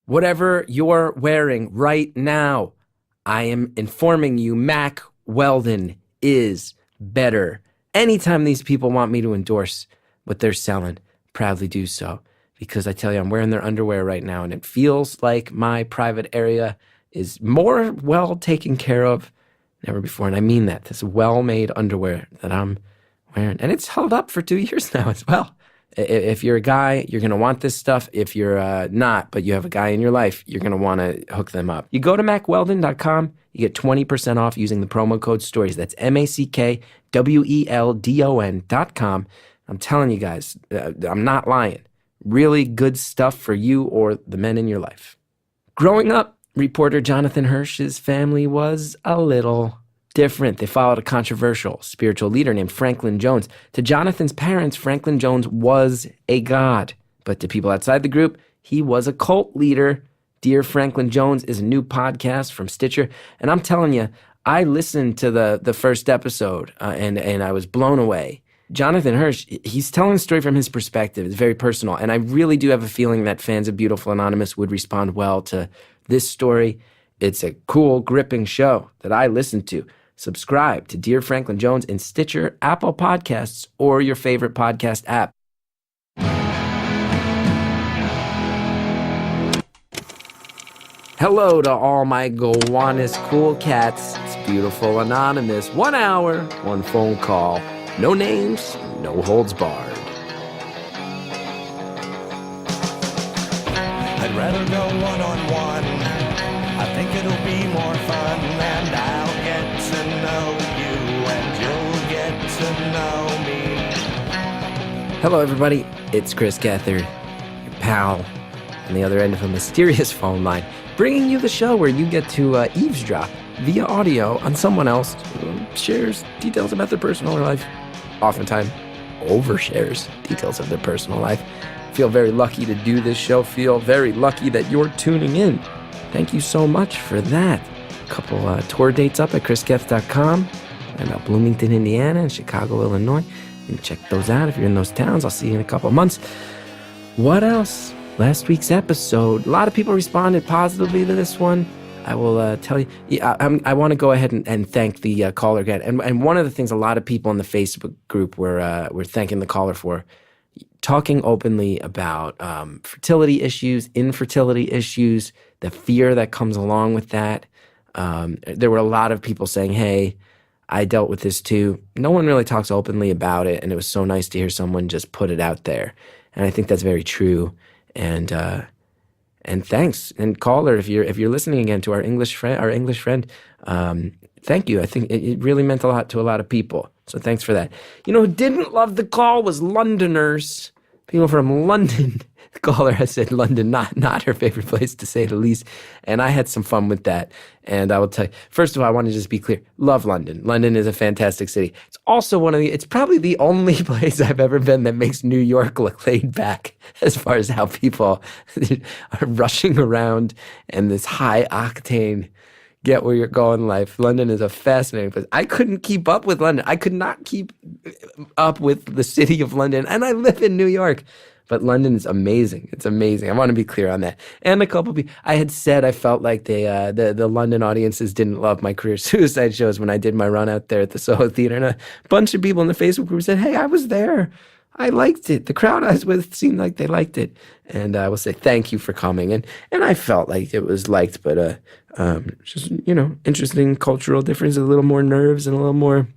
Whatever you're wearing right now, I am informing you, Mac Weldon is better. Anytime these people want me to endorse what they're selling, proudly do so. Because I tell you, I'm wearing their underwear right now, and it feels like my private area is more well taken care of than ever before. And I mean that. This well-made underwear that I'm wearing. And it's held up for 2 years now as well. If you're a guy, you're going to want this stuff. If you're not, but you have a guy in your life, you're going to want to hook them up. You go to MacWeldon.com, you get 20% off using the promo code STORIES. That's MacWeldon.com. I'm telling you guys, I'm not lying. Really good stuff for you or the men in your life. Growing up, reporter Jonathan Hirsch's family was a little different. They followed a controversial spiritual leader named Franklin Jones. To Jonathan's parents, Franklin Jones was a god. But to people outside the group, he was a cult leader. Dear Franklin Jones is a new podcast from Stitcher. And I'm telling you, I listened to the first episode and I was blown away. Jonathan Hirsch, he's telling the story from his perspective. It's very personal. And I really do have a feeling that fans of Beautiful Anonymous would respond well to this story. It's a cool, gripping show that I listened to. Subscribe to Dear Franklin Jones in Stitcher, Apple Podcasts, or your favorite podcast app. Hello to all my Gowanus cool cats. It's Beautiful Anonymous. 1 hour, one phone call. No names, no holds barred. I'd rather go one-on-one. I think it'll be more fun, and I'll get to know you, and you'll get to know me. Hello, everybody. It's Chris Gethard, your pal, on the other end of a mysterious phone line, bringing you the show where you get to eavesdrop via audio on someone else who shares details about their personal life, oftentimes overshares details of their personal life. Feel very lucky to do this show. Feel very lucky that you're tuning in. Thank you so much for that. A couple tour dates up at chrisgeth.com and Bloomington, Indiana, and Chicago, Illinois. You can check those out if you're in those towns. I'll see you in a couple of months. What else? Last week's episode. A lot of people responded positively to this one. I will tell you. Yeah, I want to go ahead and thank the caller again. And one of the things a lot of people in the Facebook group were thanking the caller for, talking openly about fertility issues, infertility issues, the fear that comes along with that. There were a lot of people saying, hey, I dealt with this too. No one really talks openly about it, and it was so nice to hear someone just put it out there. And I think that's very true. And thanks. And caller, if you're listening again to our English friend, thank you. I think it really meant a lot to a lot of people. So thanks for that. You know who didn't love the call was Londoners. People from London. The caller has said London, not her favorite place, to say the least. And I had some fun with that. And I will tell you, first of all, I want to just be clear. Love London. London is a fantastic city. It's also it's probably the only place I've ever been that makes New York look laid back as far as how people are rushing around and this high octane get where you're going life. London is a fascinating place. I couldn't keep up with London. I could not keep up with the city of London. And I live in New York. But London is amazing. It's amazing. I want to be clear on that. And a couple of people, I had said I felt like the London audiences didn't love my career suicide shows when I did my run out there at the Soho Theater. And a bunch of people in the Facebook group said, hey, I was there. I liked it. The crowd I was with seemed like they liked it. And I will say thank you for coming. And I felt like it was liked, but just, interesting cultural difference, a little more nerves and a little more,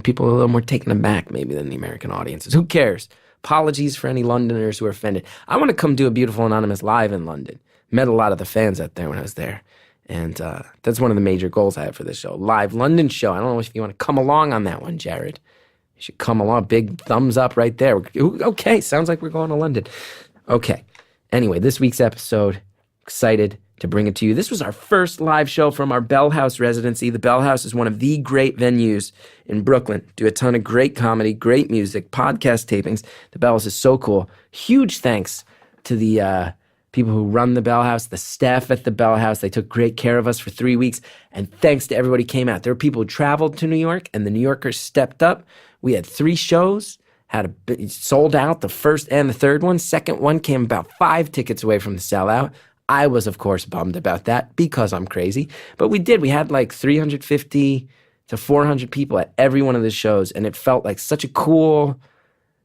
people are a little more taken aback maybe than the American audiences. Who cares? Apologies for any Londoners who are offended. I want to come do a Beautiful Anonymous live in London. Met a lot of the fans out there when I was there. And that's one of the major goals I have for this show. Live London show. I don't know if you want to come along on that one, Jared. You should come along. Big thumbs up right there. Okay, sounds like we're going to London. Okay. Anyway, this week's episode, excited to bring it to you. This was our first live show from our Bell House residency. The Bell House is one of the great venues in Brooklyn. Do a ton of great comedy, great music, podcast tapings. The Bell House is so cool. Huge thanks to the people who run the Bell House, the staff at the Bell House. They took great care of us for 3 weeks. And thanks to everybody who came out. There were people who traveled to New York, and the New Yorkers stepped up. We had 3 shows. Sold out the first and the third one. Second one came about 5 tickets away from the sellout. I was, of course, bummed about that because I'm crazy. But we did. We had like 350 to 400 people at every one of the shows, and it felt like such a cool,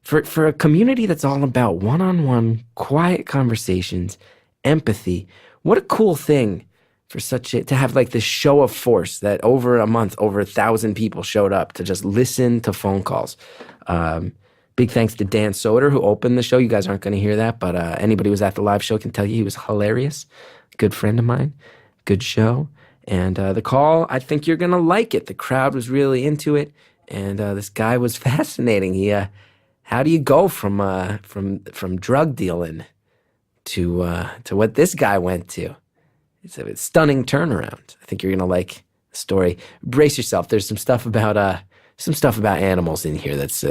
for a community that's all about one-on-one, quiet conversations, empathy. What a cool thing for to have like this show of force that over a month, over 1,000 people showed up to just listen to phone calls. Big thanks to Dan Soder, who opened the show. You guys aren't going to hear that, but anybody who was at the live show can tell you he was hilarious. Good friend of mine. Good show. And the call, I think you're going to like it. The crowd was really into it, and this guy was fascinating. How do you go from drug dealing to what this guy went to? It's a stunning turnaround. I think you're going to like the story. Brace yourself. There's some stuff about animals in here that's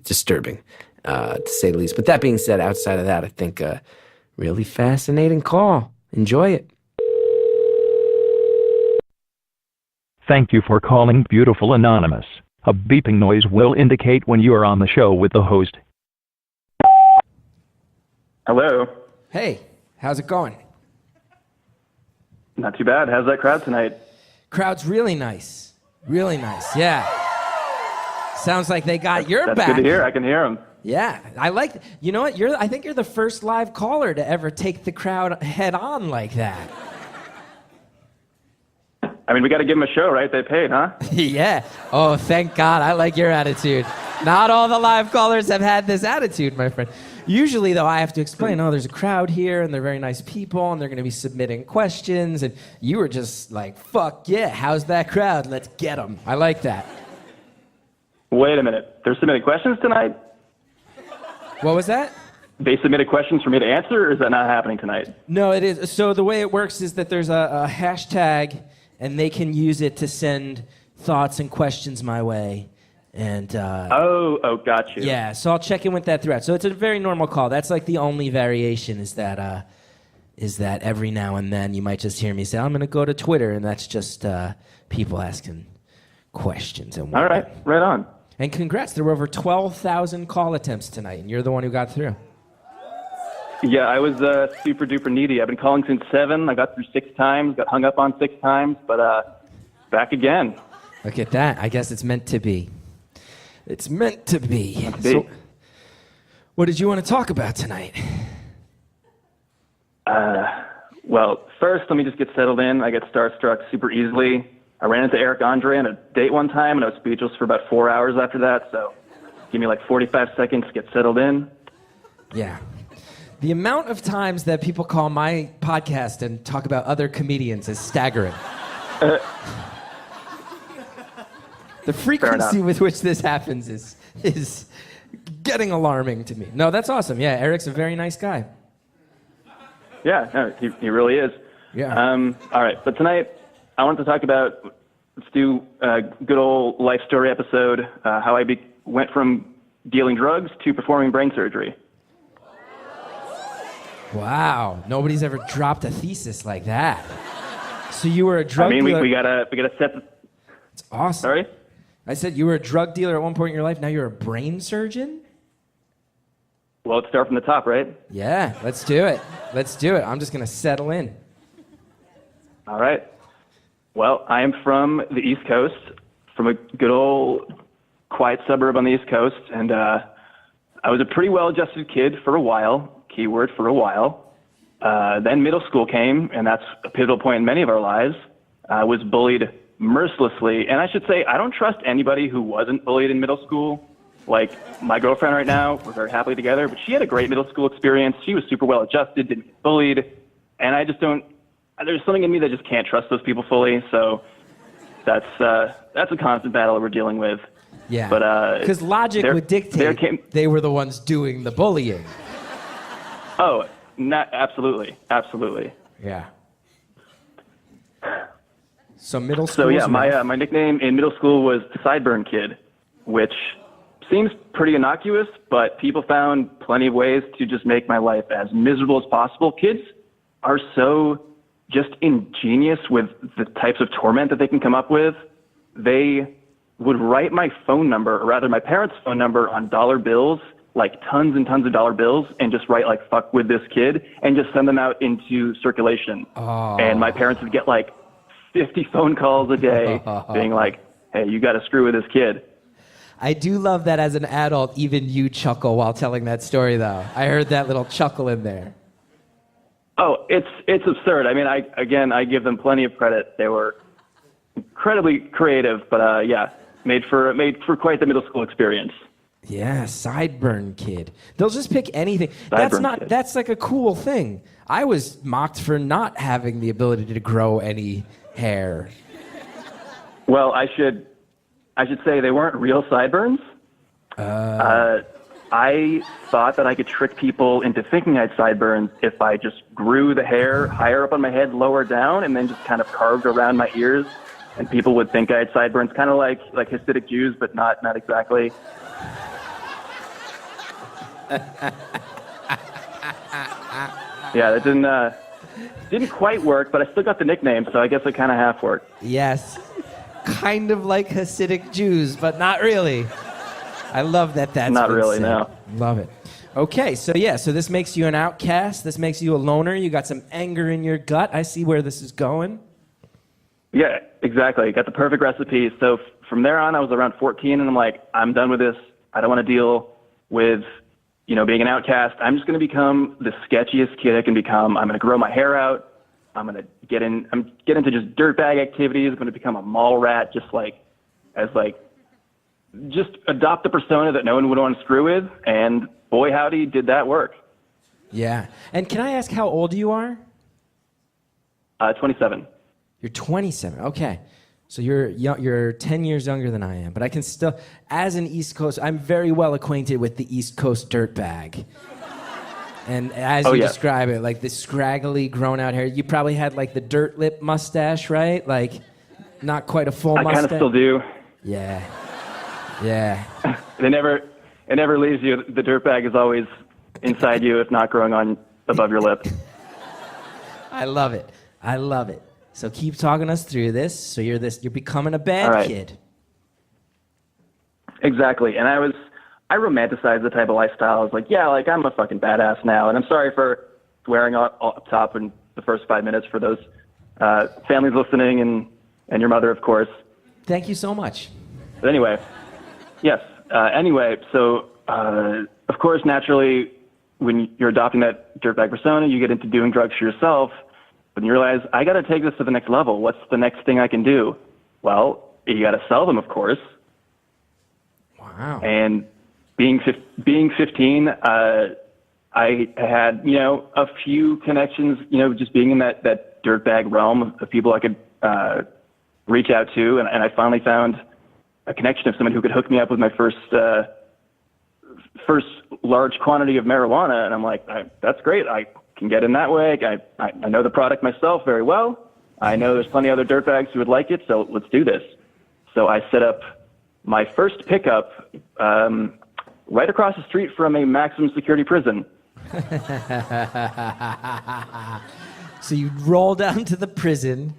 disturbing, to say the least. But that being said, outside of that, I think really fascinating call. Enjoy it. Thank you for calling Beautiful Anonymous. A beeping noise will indicate when you are on the show with the host. Hello. Hey, how's it going? Not too bad. How's that crowd tonight? Crowd's really nice. Really nice, yeah. Sounds like they got your That's back. good to hear. I can hear them. Yeah, I like. You know what? I think you're the first live caller to ever take the crowd head on like that. I mean, we got to give them a show, right? They paid, huh? Yeah. Oh, thank God. I like your attitude. Not all the live callers have had this attitude, my friend. Usually, though, I have to explain, there's a crowd here, and they're very nice people, and they're going to be submitting questions, and you were just like, fuck yeah, how's that crowd? Let's get them. I like that. Wait a minute. They're submitting questions tonight? What was that? They submitted questions for me to answer, or is that not happening tonight? No, it is. So the way it works is that there's a hashtag, and they can use it to send thoughts and questions my way. And got you. Yeah, so I'll check in with that throughout. So it's a very normal call. That's like the only variation is that every now and then you might just hear me say, I'm going to go to Twitter, and that's just people asking questions. And all right, right on. And congrats, there were over 12,000 call attempts tonight, and you're the one who got through. Yeah, I was super duper needy. I've been calling since 7. I got through 6 times, got hung up on 6 times, but back again. Look at that. I guess it's meant to be. It's meant to be. So, what did you want to talk about tonight? Well, first, let me just get settled in. I get starstruck super easily. I ran into Eric Andre on a date one time, and I was speechless for about 4 hours after that, so give me like 45 seconds to get settled in. Yeah. The amount of times that people call my podcast and talk about other comedians is staggering. The frequency with which this happens is getting alarming to me. No, that's awesome. Yeah, Eric's a very nice guy. Yeah, no, he really is. Yeah. All right, but tonight I wanted to talk about, let's do a good old life story episode, how I went from dealing drugs to performing brain surgery. Wow, nobody's ever dropped a thesis like that. So you were a drug dealer. We gotta set the... It's awesome. Sorry? I said you were a drug dealer at one point in your life, now you're a brain surgeon? Well, let's start from the top, right? Yeah, let's do it. Let's do it. I'm just gonna settle in. All right. Well, I am from the East Coast, from a good old quiet suburb on the East Coast, and I was a pretty well-adjusted kid for a while, keyword for a while. Then middle school came, and that's a pivotal point in many of our lives. I was bullied mercilessly, and I should say I don't trust anybody who wasn't bullied in middle school. Like my girlfriend right now, we're very happily together, but she had a great middle school experience. She was super well-adjusted, didn't get bullied, and I just don't, there's something in me that just can't trust those people fully, so that's a constant battle that we're dealing with. Yeah, but because logic would dictate they were the ones doing the bullying. Oh, absolutely. Yeah. So middle school. So yeah, my nickname in middle school was Sideburn Kid, which seems pretty innocuous, but people found plenty of ways to just make my life as miserable as possible. Kids are so just ingenious with the types of torment that they can come up with. They would write my phone number, or rather my parents' phone number, on dollar bills like tons and tons of dollar bills and just write like "fuck with this kid" and just send them out into circulation. Oh. And my parents would get like 50 phone calls a day being like, "Hey, you got to screw with this kid." I do love that as an adult, even you chuckle while telling that story, though. I heard that little chuckle in there. Oh, it's absurd. I mean, I give them plenty of credit. They were incredibly creative, but yeah, made for quite the middle school experience. Yeah, sideburn kid. They'll just pick anything. Kid. That's like a cool thing. I was mocked for not having the ability to grow any hair. Well, I should say they weren't real sideburns. I thought that I could trick people into thinking I had sideburns if I just grew the hair higher up on my head, lower down, and then just kind of carved around my ears, and people would think I had sideburns, kind of like Hasidic Jews, but not exactly. Yeah, that didn't quite work, but I still got the nickname, so I guess it kind of half worked. Yes. Kind of like Hasidic Jews, but not really. I love that that's not been really, said. no. Love it. Okay, so this makes you an outcast. This makes you a loner. You got some anger in your gut. I see where this is going. Yeah, exactly. Got the perfect recipe. So from there on, I was around 14, and I'm like, I'm done with this. I don't want to deal with, being an outcast. I'm just going to become the sketchiest kid I can become. I'm going to grow my hair out. I'm going to get into just dirtbag activities. I'm going to become a mall rat, just adopt the persona that no one would want to screw with. And boy, howdy, did that work. Yeah. And can I ask how old you are? 27. You're 27. Okay. So you're 10 years younger than I am, but I can still, as an East Coast, I'm very well acquainted with the East Coast dirtbag. And as you describe it, like the scraggly, grown-out hair, you probably had like the dirt lip mustache, right? Like, not quite a full mustache. I kind of still do. Yeah. Yeah. It never leaves you. The dirtbag is always inside you, if not growing on above your lip. I love it. So keep talking us through this. So you're becoming a bad kid. Exactly. And I romanticized the type of lifestyle. I was like, yeah, like I'm a fucking badass now. And I'm sorry for swearing up top in the first 5 minutes for those families listening and your mother, of course. Thank you so much. But anyway, yes. So of course, naturally, when you're adopting that dirtbag persona, you get into doing drugs for yourself. But you realize, I got to take this to the next level. What's the next thing I can do? Well, you got to sell them, of course. Wow. And being 15, I had, a few connections, just being in that dirtbag realm of people I could reach out to. And I finally found a connection of someone who could hook me up with my first large quantity of marijuana. And I'm like, that's great. I can get in that way. I know the product myself very well. I know there's plenty of other dirtbags who would like it, so let's do this. So I set up my first pickup right across the street from a maximum security prison. So you roll down to the prison,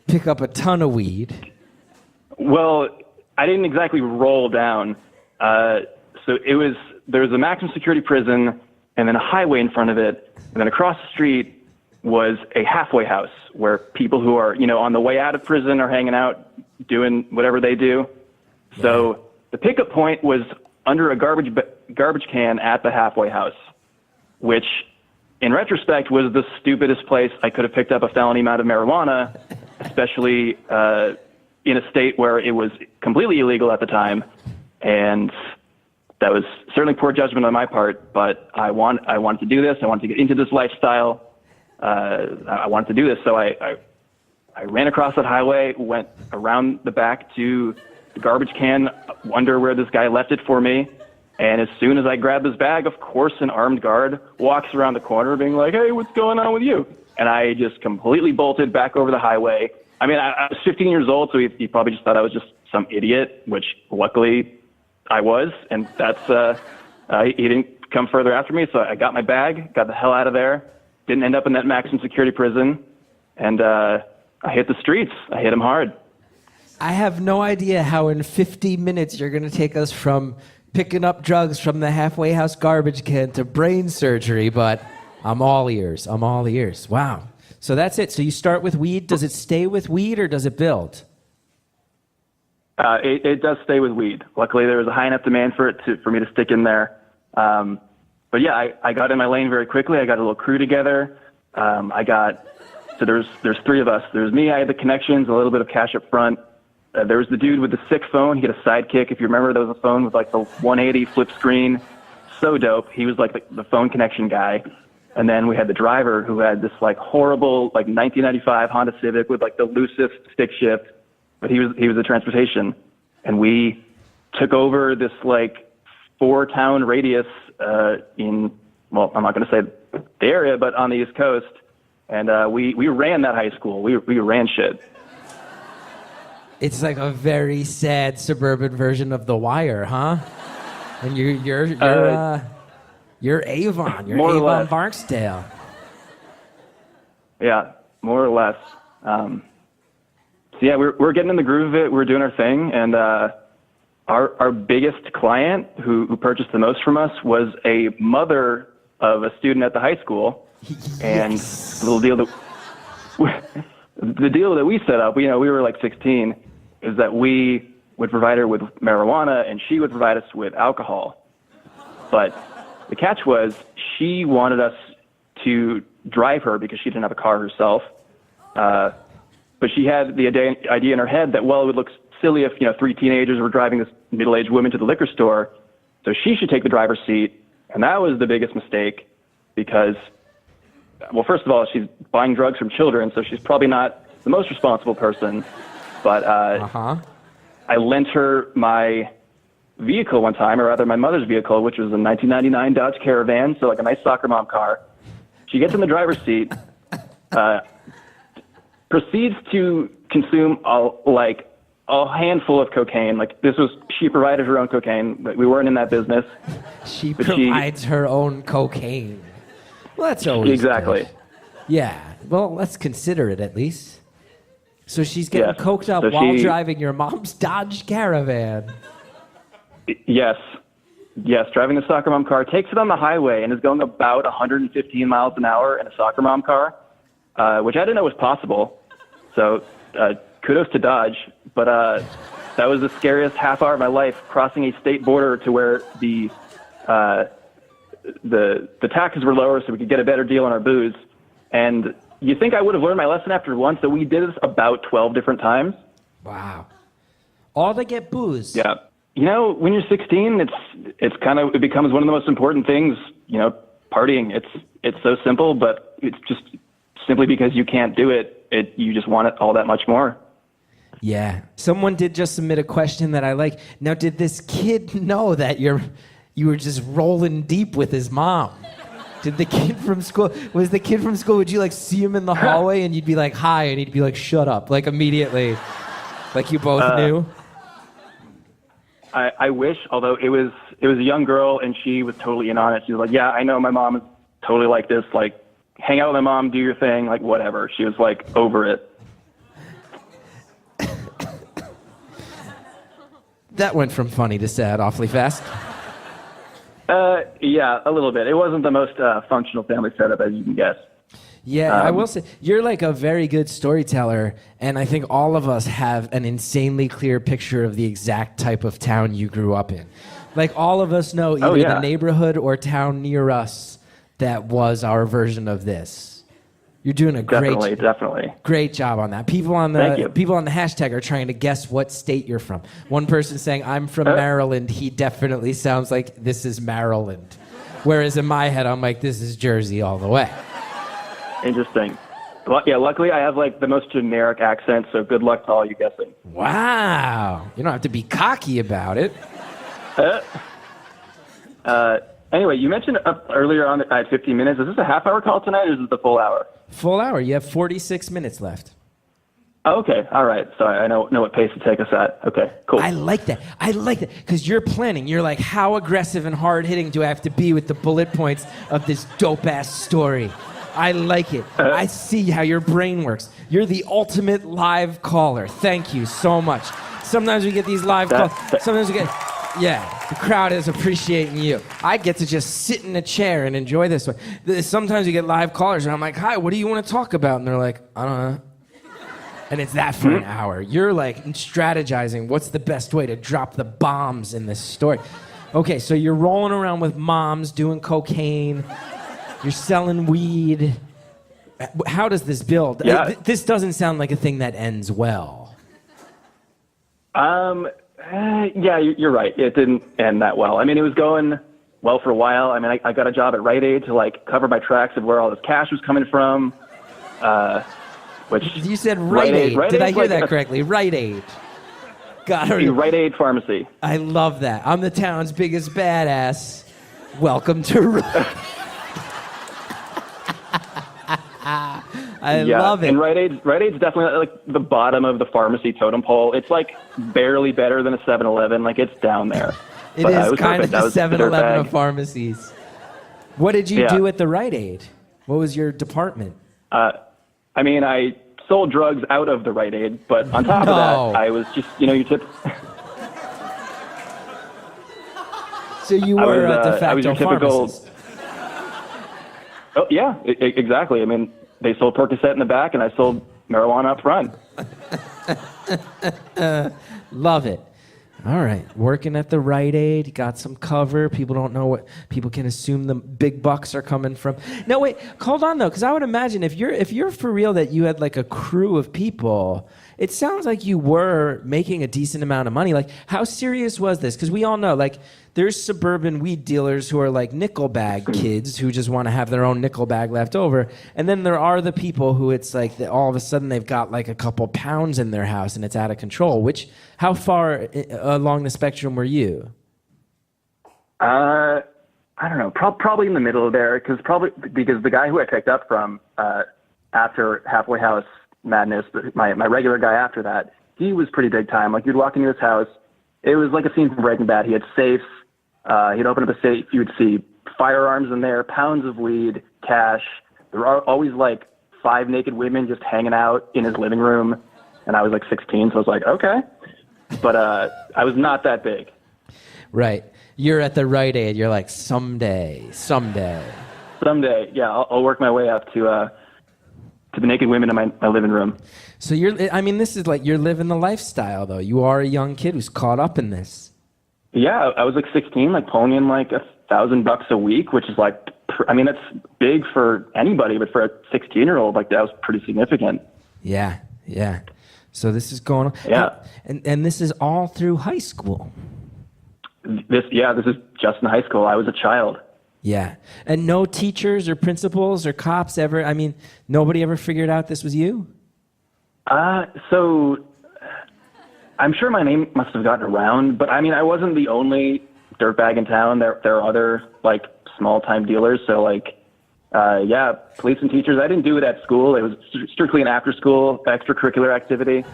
pick up a ton of weed. Well, I didn't exactly roll down. So there was a maximum security prison and then a highway in front of it. And then across the street was a halfway house where people who are, on the way out of prison are hanging out, doing whatever they do. Yeah. So the pickup point was under a garbage can at the halfway house, which in retrospect was the stupidest place I could have picked up a felony amount of marijuana, especially in a state where it was completely illegal at the time. And that was certainly poor judgment on my part, but I wanted to do this. I wanted to get into this lifestyle. I wanted to do this. So I ran across that highway, went around the back to the garbage can, wonder where this guy left it for me. And as soon as I grabbed his bag, of course, an armed guard walks around the corner being like, hey, what's going on with you? And I just completely bolted back over the highway. I mean, I was 15 years old, so he probably just thought I was just some idiot, which luckily I was, and that's he didn't come further after me, so I got my bag, got the hell out of there, didn't end up in that maximum security prison, and I hit the streets. I hit them hard. I have no idea how in 50 minutes you're going to take us from picking up drugs from the halfway house garbage can to brain surgery, but I'm all ears. I'm all ears. Wow. So that's it. So you start with weed. Does it stay with weed or does it build? It does stay with weed. Luckily, there was a high enough demand for me to stick in there. But yeah, I got in my lane very quickly. I got a little crew together. So there's three of us. There's me. I had the connections, a little bit of cash up front. There was the dude with the sick phone. He had a sidekick. If you remember, there was a phone with like the 180 flip screen. So dope. He was like the phone connection guy. And then we had the driver who had this like horrible like 1995 Honda Civic with like the loosest stick shift. But he was the transportation. And we took over this like 4-town radius I'm not going to say the area, but on the East Coast. And we ran that high school. We ran shit. It's like a very sad suburban version of The Wire, huh? And you're Avon. You're Avon Barksdale. Yeah, more or less. So yeah, we're getting in the groove of it. We're doing our thing, and our biggest client who purchased the most from us was a mother of a student at the high school. And Yes. the deal that we set up, we were like 16, is that we would provide her with marijuana and she would provide us with alcohol. But the catch was she wanted us to drive her because she didn't have a car herself. But she had the idea in her head that, well, it would look silly if, 3 teenagers were driving this middle-aged woman to the liquor store. So she should take the driver's seat. And that was the biggest mistake because, well, first of all, she's buying drugs from children, so she's probably not the most responsible person. But I lent her my vehicle one time, or rather my mother's vehicle, which was a 1999 Dodge Caravan, so like a nice soccer mom car. She gets in the driver's seat, proceeds to consume a handful of cocaine. Like she provided her own cocaine. We weren't in that business. She provides her own cocaine. Well, that's always exactly. good. Yeah. Well, let's consider it at least. So she's getting coked up while driving your mom's Dodge Caravan. Yes, driving the soccer mom car, takes it on the highway and is going about 115 miles an hour in a soccer mom car, which I didn't know was possible. So kudos to Dodge. But that was the scariest half hour of my life, crossing a state border to where the taxes were lower so we could get a better deal on our booze. And you think I would have learned my lesson after once, so we did this about 12 different times. Wow. All to get booze. Yeah. When you're 16, it becomes one of the most important things, partying. It's so simple, but it's just simply because you can't do it, you just want it all that much more. Yeah. Someone did just submit a question that I like. Now, did this kid know that you were just rolling deep with his mom? Did the kid from school, would you see him in the hallway and you'd be like, hi, and he'd be like, shut up, you both knew? I wish, although it was a young girl and she was totally in on it. She was like, yeah, I know my mom is totally like this, hang out with my mom, do your thing, whatever. She was over it. That went from funny to sad awfully fast. Yeah, a little bit. It wasn't the most functional family setup, as you can guess. Yeah, I will say, you're a very good storyteller, and I think all of us have an insanely clear picture of the exact type of town you grew up in. All of us know either the neighborhood or town near us that was our version of this. You're doing a definitely great job on that. People on the hashtag are trying to guess what state you're from. One person saying, I'm from Maryland. He definitely sounds like this is Maryland. Whereas in my head, I'm like, this is Jersey all the way. Interesting. Well, yeah, luckily I have the most generic accent, so good luck to all you guessing. Wow. You don't have to be cocky about it. Anyway, you mentioned earlier on that I had 15 minutes. Is this a half-hour call tonight, or is this the full hour? Full hour. You have 46 minutes left. Okay. All right. So I know what pace to take us at. Okay, cool. I like that. Because you're planning. You're like, how aggressive and hard-hitting do I have to be with the bullet points of this dope-ass story? I like it. I see how your brain works. You're the ultimate live caller. Thank you so much. Sometimes we get these live calls. Sometimes we get... Yeah, the crowd is appreciating you. I get to just sit in a chair and enjoy this one. Sometimes you get live callers, and I'm like, hi, what do you want to talk about? And they're like, I don't know. And it's that for an hour. You're like strategizing what's the best way to drop the bombs in this story. Okay, so you're rolling around with moms, doing cocaine, you're selling weed. How does this build? Yeah. This doesn't sound like a thing that ends well. Yeah, you're right. It didn't end that well. I mean, it was going well for a while. I mean, I got a job at Rite Aid to like cover my tracks of where all this cash was coming from. Which you said Rite Aid. Did I hear that correctly? Rite Aid. Got it. Rite Aid Pharmacy. I love that. I'm the town's biggest badass. Welcome to. I love it. And Rite Aid's definitely like the bottom of the pharmacy totem pole. It's like barely better than a 7-Eleven. Like it's down there. It is kind of the 7-Eleven of pharmacies. What did you do at the Rite Aid? What was your department? I mean, I sold drugs out of the Rite Aid, but on top of that, I was just, your tip. So you were a de facto I was your typical. pharmacist. Oh yeah, exactly. I mean, they sold Percocet in the back, and I sold marijuana up front. Love it. All right, working at the Rite Aid, got some cover. People don't know what. People can assume the big bucks are coming from. No, wait, hold on though, because I would imagine if you're for real that you had like a crew of people, it sounds like you were making a decent amount of money. Like, how serious was this? Because we all know, like, there's suburban weed dealers who are like nickel bag kids who just want to have their own nickel bag left over. And then there are the people who it's like all of a sudden they've got like a couple pounds in their house and it's out of control. How far along the spectrum were you? I don't know, probably in the middle there, because the guy who I picked up from after Halfway House Madness, my regular guy after that, he was pretty big time. Like, you'd walk into his house, it was like a scene from Breaking Bad. He had safes. He'd open up a safe. You would see firearms in there, pounds of weed, cash. There were always like 5 naked women just hanging out in his living room. And I was like 16, so I was like, okay. But I was not that big. Right. You're at the Rite Aid. You're like, someday. Someday, yeah. I'll work my way up to the naked women in my living room. So this is like you're living the lifestyle, though. You are a young kid who's caught up in this. Yeah, I was like 16, like pulling in like $1,000 a week, which is like, that's big for anybody, but for a 16-year-old, like that was pretty significant. Yeah. So this is going on. Yeah. And this is all through high school. This is just in high school. I was a child. Yeah. And no teachers or principals or cops ever, nobody ever figured out this was you? So I'm sure my name must have gotten around, but I wasn't the only dirtbag in town. There are other like small-time dealers. So like, police and teachers. I didn't do it at school. It was strictly an after-school extracurricular activity.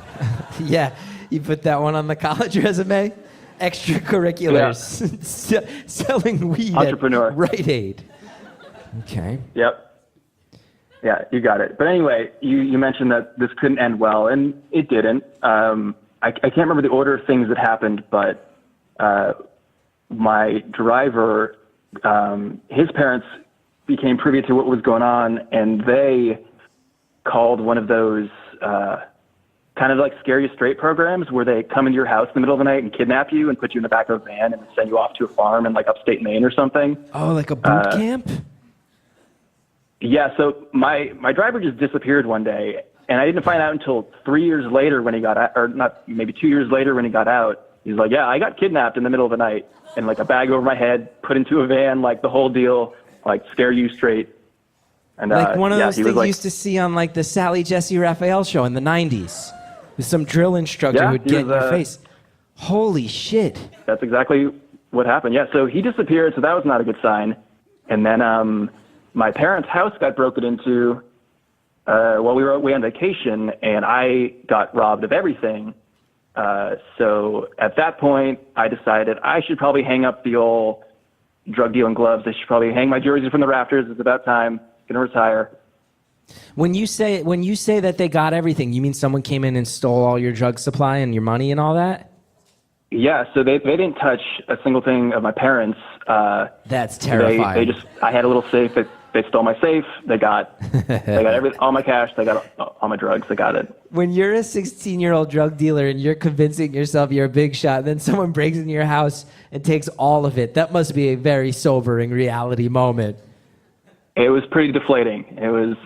Yeah. You put that one on the college resume? Extracurriculars. Yeah. Selling weed. Entrepreneur. At Rite Aid. Okay. Yep. Yeah, you got it. But anyway, you mentioned that this couldn't end well, and it didn't. I can't remember the order of things that happened, but my driver, his parents became privy to what was going on, and they called one of those kind of like Scare You Straight programs where they come into your house in the middle of the night and kidnap you and put you in the back of a van and send you off to a farm in like upstate Maine or something. Oh, like a boot camp? Yeah, so my driver just disappeared one day, and I didn't find out until 3 years later when he got out, or not, maybe 2 years later when he got out. He's like, yeah, I got kidnapped in the middle of the night, and like a bag over my head, put into a van, like the whole deal, like Scare You Straight. And like one of those things like, you used to see on like the Sally Jesse Raphael show in the 90s. With some drill instructor who'd get in your face. Holy shit. That's exactly what happened. Yeah, so he disappeared, so that was not a good sign. And then my parents' house got broken into while we were away on vacation, and I got robbed of everything. So at that point, I decided I should probably hang up the old drug dealing gloves. I should probably hang my jersey from the rafters. It's about time. Gonna retire. When you say that they got everything, you mean someone came in and stole all your drug supply and your money and all that? Yeah, so they didn't touch a single thing of my parents. That's terrifying. I had a little safe that they stole my safe. They got all my cash. They got all my drugs. They got it. When you're a 16-year-old drug dealer and you're convincing yourself you're a big shot, and then someone breaks into your house and takes all of it, that must be a very sobering reality moment. It was pretty deflating. It was,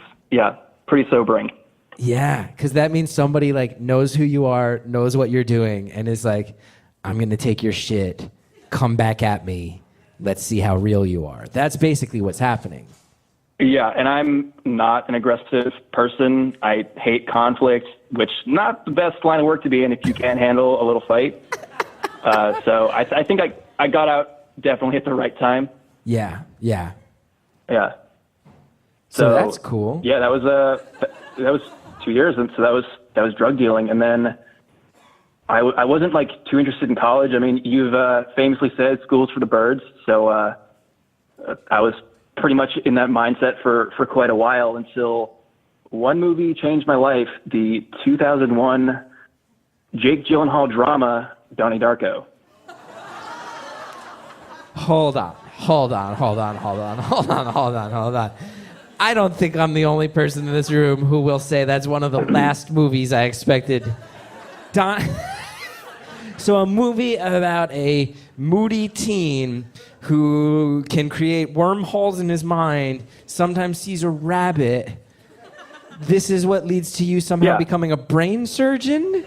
pretty sobering. Yeah, because that means somebody like knows who you are, knows what you're doing, and is like, I'm going to take your shit. Come back at me. Let's see how real you are. That's basically what's happening. Yeah, and I'm not an aggressive person. I hate conflict, which not the best line of work to be in if you can't handle a little fight. So I think I got out definitely at the right time. Yeah. So that's cool. Yeah, that was 2 years, and so that was drug dealing, and then I wasn't like too interested in college. I mean, you've famously said school's for the birds, so I was pretty much in that mindset for quite a while until one movie changed my life, the 2001 Jake Gyllenhaal drama, Donnie Darko. Hold on. I don't think I'm the only person in this room who will say that's one of the last movies I expected. So a movie about a moody teen who can create wormholes in his mind, sometimes sees a rabbit. This is what leads to you somehow becoming a brain surgeon?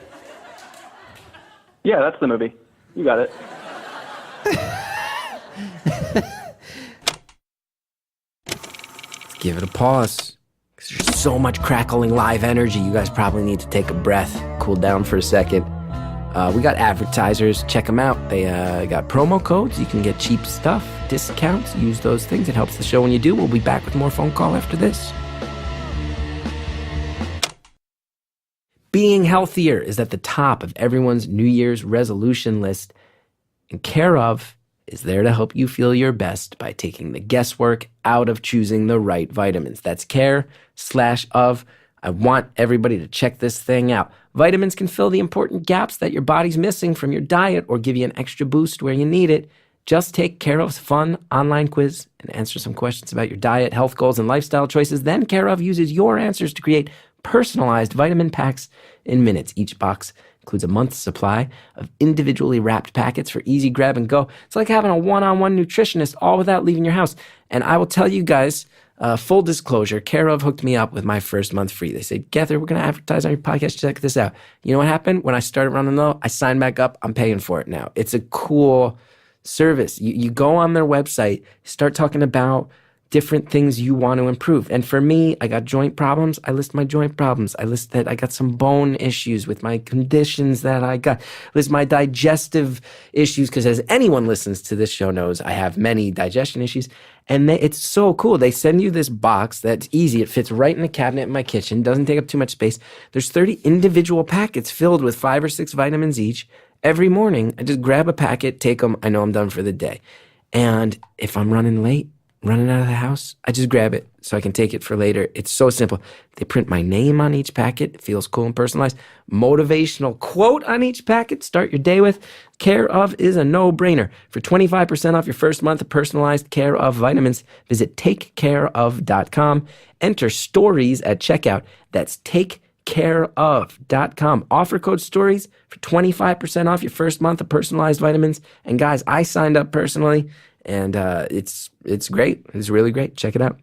Yeah, that's the movie. You got it. Let's give it a pause. 'Cause there's so much crackling live energy. You guys probably need to take a breath, cool down for a second. We got advertisers. Check them out. They got promo codes. You can get cheap stuff, discounts. Use those things. It helps the show when you do. We'll be back with more phone call after this. Being healthier is at the top of everyone's New Year's resolution list. And Care of is there to help you feel your best by taking the guesswork out of choosing the right vitamins. That's care/of. I want everybody to check this thing out. Vitamins can fill the important gaps that your body's missing from your diet or give you an extra boost where you need it. Just take Care of's fun online quiz and answer some questions about your diet, health goals, and lifestyle choices. Then Care of uses your answers to create personalized vitamin packs in minutes. Each box includes a month's supply of individually wrapped packets for easy grab and go. It's like having a one-on-one nutritionist all without leaving your house. And I will tell you guys, full disclosure, Care of hooked me up with my first month free. They said, Gethard, we're going to advertise on your podcast. Check this out. You know what happened? When I started running low, I signed back up. I'm paying for it now. It's a cool service. You go on their website, start talking about different things you want to improve. And for me, I got joint problems. I list my joint problems. I list that I got some bone issues with my conditions that I got. List my digestive issues, because as anyone listens to this show knows, I have many digestion issues. And it's so cool. They send you this box that's easy. It fits right in the cabinet in my kitchen. Doesn't take up too much space. There's 30 individual packets filled with 5 or 6 vitamins each. Every morning, I just grab a packet, take them. I know I'm done for the day. And if I'm running late, running out of the house, I just grab it so I can take it for later. It's so simple. They print my name on each packet. It feels cool and personalized. Motivational quote on each packet. Start your day with. Care of is a no-brainer. For 25% off your first month of personalized Care of vitamins, visit takecareof.com. Enter stories at checkout. That's takecareof.com. Offer code STORIES for 25% off your first month of personalized vitamins. And guys, I signed up personally. And it's great. It's really great. Check it out.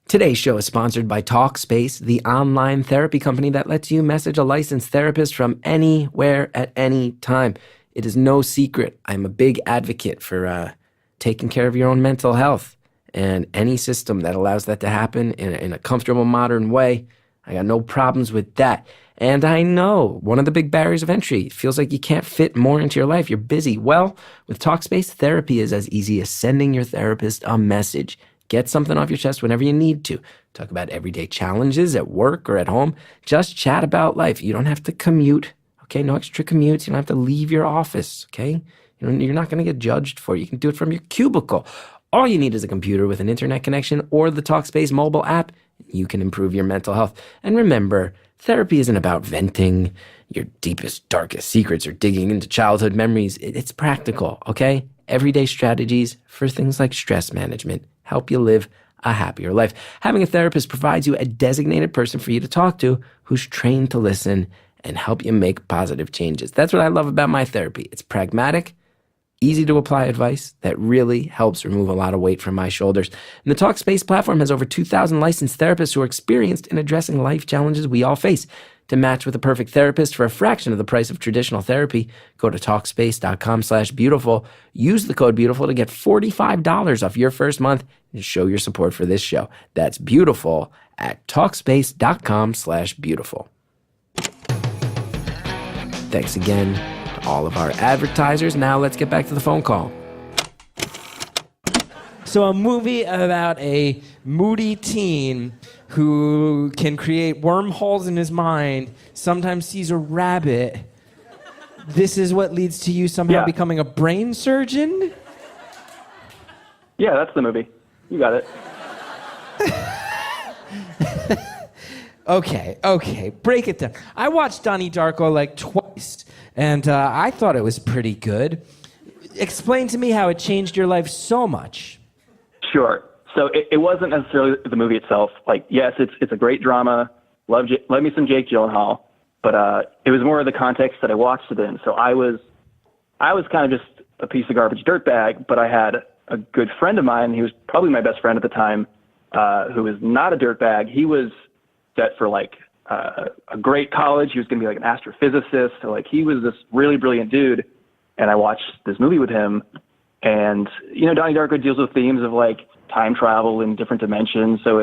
Today's show is sponsored by Talkspace, the online therapy company that lets you message a licensed therapist from anywhere at any time. It is no secret. I'm a big advocate for taking care of your own mental health, and any system that allows that to happen in a comfortable, modern way, I got no problems with that. And I know one of the big barriers of entry feels like you can't fit more into your life. You're busy. Well, with Talkspace, therapy is as easy as sending your therapist a message. Get something off your chest whenever you need to. Talk about everyday challenges at work or at home. Just chat about life. You don't have to commute. Okay, no extra commutes. You don't have to leave your office. Okay, you're not going to get judged for it. You can do it from your cubicle. All you need is a computer with an internet connection or the Talkspace mobile app, You can improve your mental health. And remember, therapy isn't about venting your deepest, darkest secrets or digging into childhood memories. It's practical, okay? Everyday strategies for things like stress management help you live a happier life. Having a therapist provides you a designated person for you to talk to who's trained to listen and help you make positive changes. That's what I love about my therapy. It's pragmatic, easy to apply advice that really helps remove a lot of weight from my shoulders. And the Talkspace platform has over 2,000 licensed therapists who are experienced in addressing life challenges we all face. To match with the perfect therapist for a fraction of the price of traditional therapy, go to Talkspace.com/beautiful. Use the code beautiful to get $45 off your first month and show your support for this show. That's beautiful at Talkspace.com/beautiful. Thanks again to all of our advertisers. Now let's get back to the phone call. So a movie about a moody teen who can create wormholes in his mind, sometimes sees a rabbit. This is what leads to you somehow becoming a brain surgeon? Yeah, that's the movie. You got it. Okay. Break it down. I watched Donnie Darko like twice, and I thought it was pretty good. Explain to me how it changed your life so much. Sure. So it wasn't necessarily the movie itself. Like, yes, it's a great drama. Love me some Jake Gyllenhaal, but it was more of the context that I watched it in. So I was kind of just a piece of garbage dirtbag, but I had a good friend of mine. He was probably my best friend at the time, who was not a dirtbag. He was set for like a great college. He was going to be like an astrophysicist. So like he was this really brilliant dude. And I watched this movie with him. And, you know, Donnie Darko deals with themes of like time travel in different dimensions. So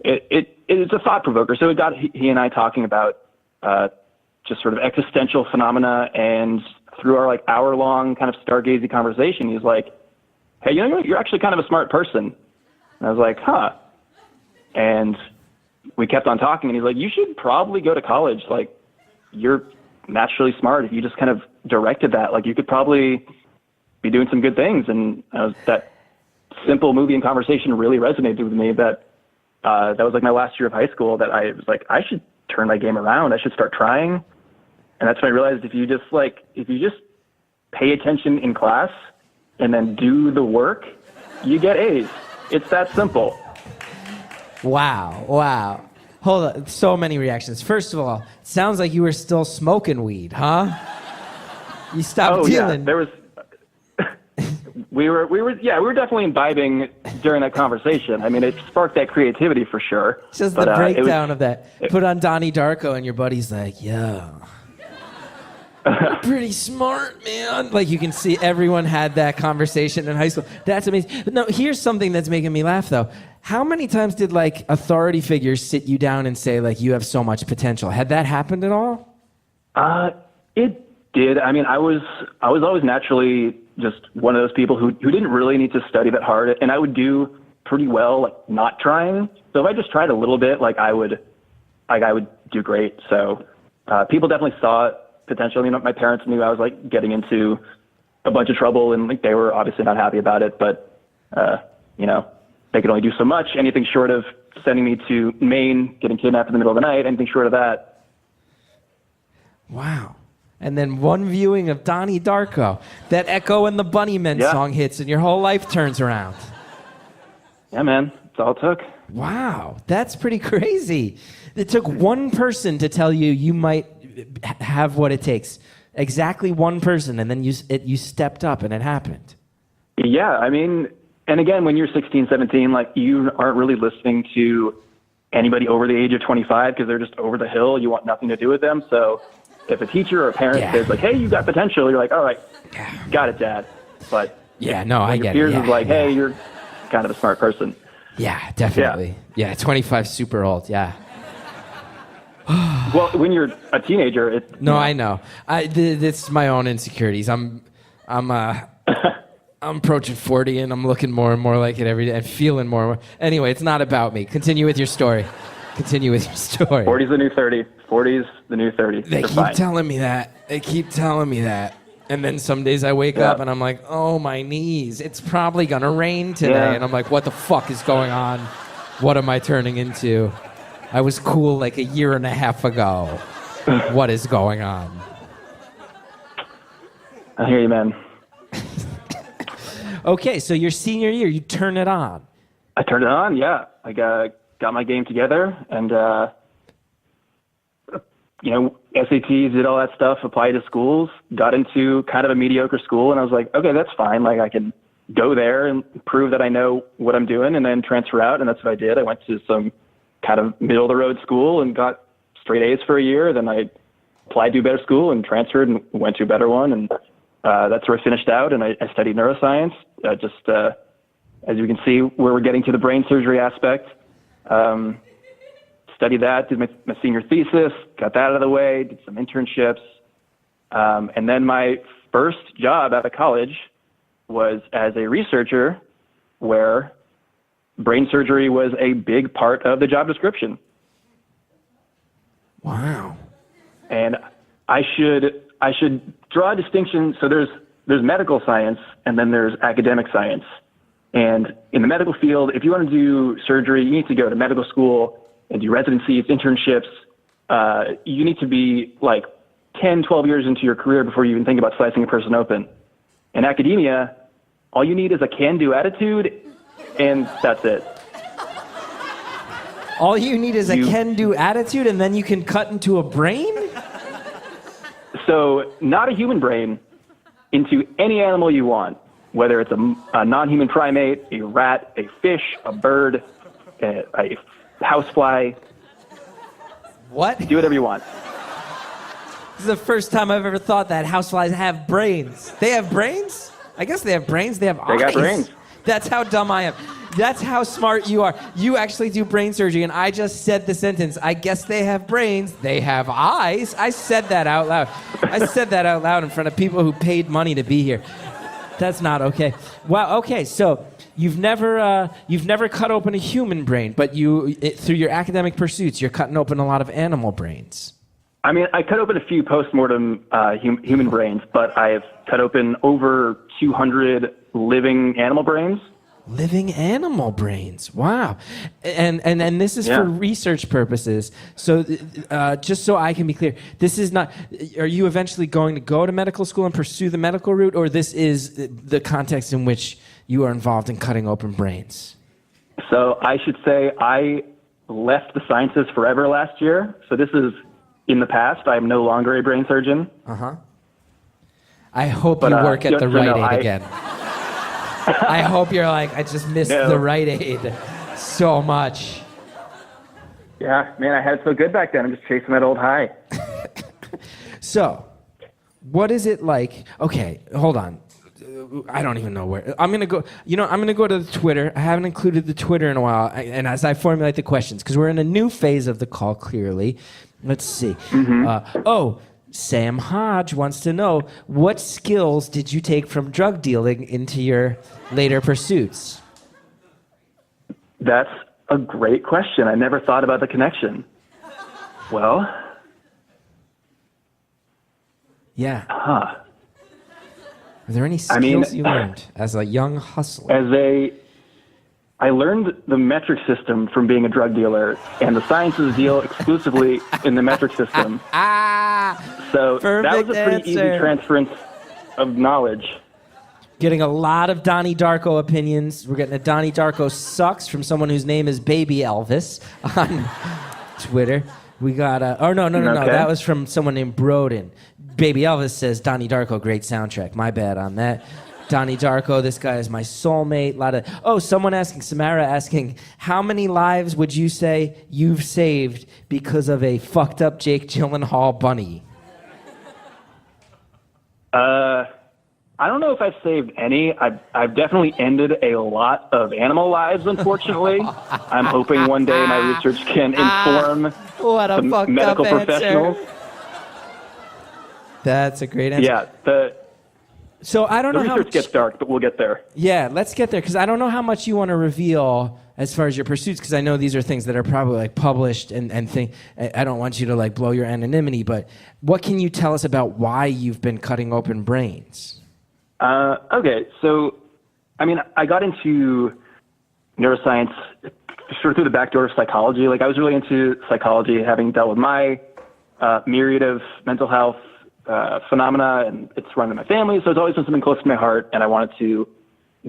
it's a thought provoker. So it got he and I talking about just sort of existential phenomena. And through our like hour-long kind of stargazy conversation, he's like, hey, you know what? You're actually kind of a smart person. And I was like, huh. And we kept on talking, and he's like, you should probably go to college. Like, you're naturally smart. If you just kind of directed that, like, you could probably be doing some good things. And that simple movie and conversation really resonated with me. That was like my last year of high school, that I was like, I should turn my game around. I should start trying. And that's when I realized if you just pay attention in class and then do the work, you get A's. It's that simple. Wow. Hold on. So many reactions. First of all, it sounds like you were still smoking weed, huh? You stopped dealing. Yeah, there was. We were definitely imbibing during that conversation. I mean, it sparked that creativity for sure. Just the breakdown of that. Put on Donnie Darko, and your buddy's like, yo. You're pretty smart, man. Like, you can see everyone had that conversation in high school. That's amazing. But no, here's something that's making me laugh, though. How many times did, like, authority figures sit you down and say, like, you have so much potential? Had that happened at all? It did. I mean, I was always naturally just one of those people who didn't really need to study that hard, and I would do pretty well, like, not trying. So if I just tried a little bit, I would do great. So people definitely saw potential. You know, my parents knew I was like getting into a bunch of trouble, and like they were obviously not happy about it, but you know, they could only do so much. Anything short of sending me to Maine, getting kidnapped in the middle of the night, anything short of that. Wow. And then one viewing of Donnie Darko, that Echo and the Bunnymen song hits, and your whole life turns around. Yeah, man. That's all it took. Wow. That's pretty crazy. It took one person to tell you you might have what it takes. Exactly one person, and then you stepped up, and it happened. Yeah, I mean, and again, when you're 16, 17, like, you aren't really listening to anybody over the age of 25 because they're just over the hill. You want nothing to do with them. So if a teacher or a parent says, like, hey, you got potential, you're like, all right, got it, Dad. But I get it. Your peers is like, hey, you're kind of a smart person. Yeah, definitely. Yeah, 25 super old, yeah. Well, when you're a teenager, it's... No, I know. It's my own insecurities. I'm approaching 40, and I'm looking more and more like it every day and feeling more and more. Anyway, it's not about me. Continue with your story. 40's the new 30. 40's the new 30. They keep telling me that. And then some days I wake up and I'm like, oh, my knees. It's probably going to rain today. Yeah. And I'm like, what the fuck is going on? What am I turning into? I was cool like a year and a half ago. What is going on? I hear you, man. Okay, so your senior year, you turn it on. I turned it on, yeah. I got my game together, and SATs, did all that stuff, applied to schools, got into kind of a mediocre school, and I was like, okay, that's fine. Like, I can go there and prove that I know what I'm doing, and then transfer out, and that's what I did. I went to some kind of middle-of-the-road school and got straight A's for a year. Then I applied to a better school and transferred and went to a better one, and that's where I finished out, and I studied neuroscience. As you can see, where we're getting to the brain surgery aspect. Studied that, did my senior thesis, got that out of the way, did some internships. And then my first job out of college was as a researcher, where brain surgery was a big part of the job description. Wow. And I should draw a distinction. So there's medical science, and then there's academic science. And in the medical field, if you want to do surgery, you need to go to medical school and do residencies, internships. You need to be like 10, 12 years into your career before you even think about slicing a person open. In academia, all you need is a can-do attitude, and that's it. All you need is a can-do attitude, and then you can cut into a brain? So not a human brain, into any animal you want, whether it's a non-human primate, a rat, a fish, a bird, a housefly. What? Do whatever you want. This is the first time I've ever thought that houseflies have brains. They have brains? I guess they have brains. They have eyes. They got brains. That's how dumb I am. That's how smart you are. You actually do brain surgery, and I just said the sentence, I guess they have brains. They have eyes. I said that out loud. I said that out loud in front of people who paid money to be here. That's not okay. Wow, okay, so you've never cut open a human brain, but through your academic pursuits, you're cutting open a lot of animal brains. I mean, I cut open a few post-mortem human brains, but I've cut open over 200 living animal brains. Living animal brains. Wow. And this is for research purposes. So just so I can be clear, this is not, are you eventually going to go to medical school and pursue the medical route, or this is the context in which you are involved in cutting open brains? So I should say I left the sciences forever last year. So this is in the past. I am no longer a brain surgeon. Uh-huh. I hope you work at the Rite Aid again. I hope you're like, I just missed the Rite Aid so much. Yeah, man, I had it so good back then. I'm just chasing that old high. So, what is it like? Okay, hold on. I don't even know where. I'm going to go. I'm going to go to the Twitter. I haven't included the Twitter in a while. And as I formulate the questions, because we're in a new phase of the call, clearly. Let's see. Mm-hmm. Sam Hodge wants to know, what skills did you take from drug dealing into your later pursuits? That's a great question. I never thought about the connection. Well. Yeah. Huh. Are there any skills you learned as a young hustler? I learned the metric system from being a drug dealer, and the sciences deal exclusively in the metric system. So that was a pretty easy transference of knowledge. Getting a lot of Donnie Darko opinions. We're getting a Donnie Darko sucks from someone whose name is Baby Elvis on Twitter. We got no. That was from someone named Broden. Baby Elvis says Donnie Darko, great soundtrack. My bad on that. Donnie Darko, this guy is my soulmate. Samara asking, how many lives would you say you've saved because of a fucked up Jake Gyllenhaal bunny? I don't know if I've saved any. I've definitely ended a lot of animal lives, unfortunately. I'm hoping one day my research can inform some medical professionals. That's a great answer. Yeah, So I don't know how much... The research gets dark, but we'll get there. Yeah, let's get there, because I don't know how much you want to reveal as far as your pursuits, because I know these are things that are probably like published and I don't want you to like blow your anonymity, but what can you tell us about why you've been cutting open brains? Okay, so, I mean, I got into neuroscience sort of through the back door of psychology. Like I was really into psychology, having dealt with my myriad of mental health phenomena, and it's run in my family. So it's always been something close to my heart, and I wanted to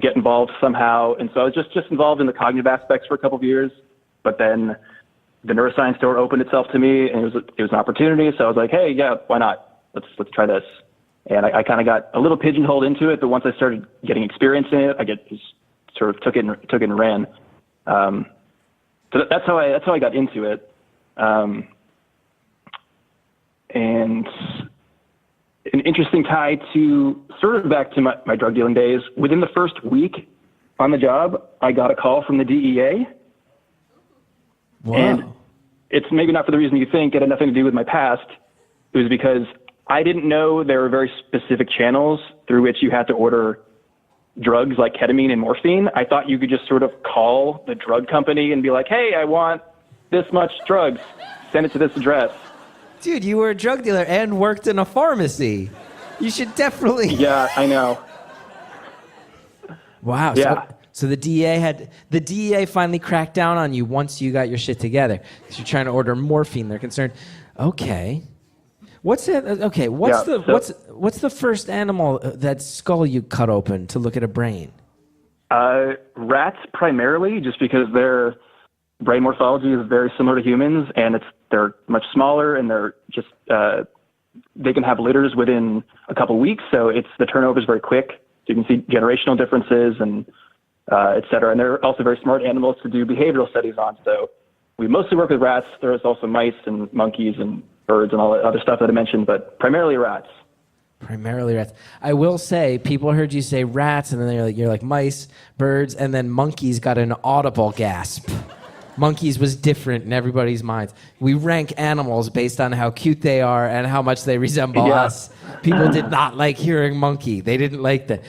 get involved somehow. And so I was just involved in the cognitive aspects for a couple of years, but then the neuroscience door opened itself to me, and it was an opportunity. So I was like, hey, yeah, why not? Let's try this. And I kind of got a little pigeonholed into it, but once I started getting experience in it, I sort of took it and ran. So that's how I got into it. And an interesting tie to sort of back to my drug dealing days. Within the first week on the job, I got a call from the DEA. Wow. And it's maybe not for the reason you think. It had nothing to do with my past. It was because I didn't know there were very specific channels through which you had to order drugs like ketamine and morphine. I thought you could just sort of call the drug company and be like, hey, I want this much drugs. Send it to this address. Dude, you were a drug dealer and worked in a pharmacy. You should definitely... Yeah, I know. Wow. Yeah. So the DEA finally cracked down on you once you got your shit together. Because you're trying to order morphine. They're concerned. Okay. What's it? Okay. What's the first animal that skull you cut open to look at a brain? Rats primarily, just because their brain morphology is very similar to humans, and they're much smaller, and they're just they can have litters within a couple weeks, so the turnover is very quick. So you can see generational differences and et cetera. And they're also very smart animals to do behavioral studies on. So we mostly work with rats. There's also mice and monkeys and birds and all that other stuff that I mentioned, but primarily rats. Primarily rats. I will say, people heard you say rats, and then you're like mice, birds, and then monkeys got an audible gasp. Monkeys was different in everybody's minds. We rank animals based on how cute they are and how much they resemble us. People did not like hearing monkey. They didn't like that.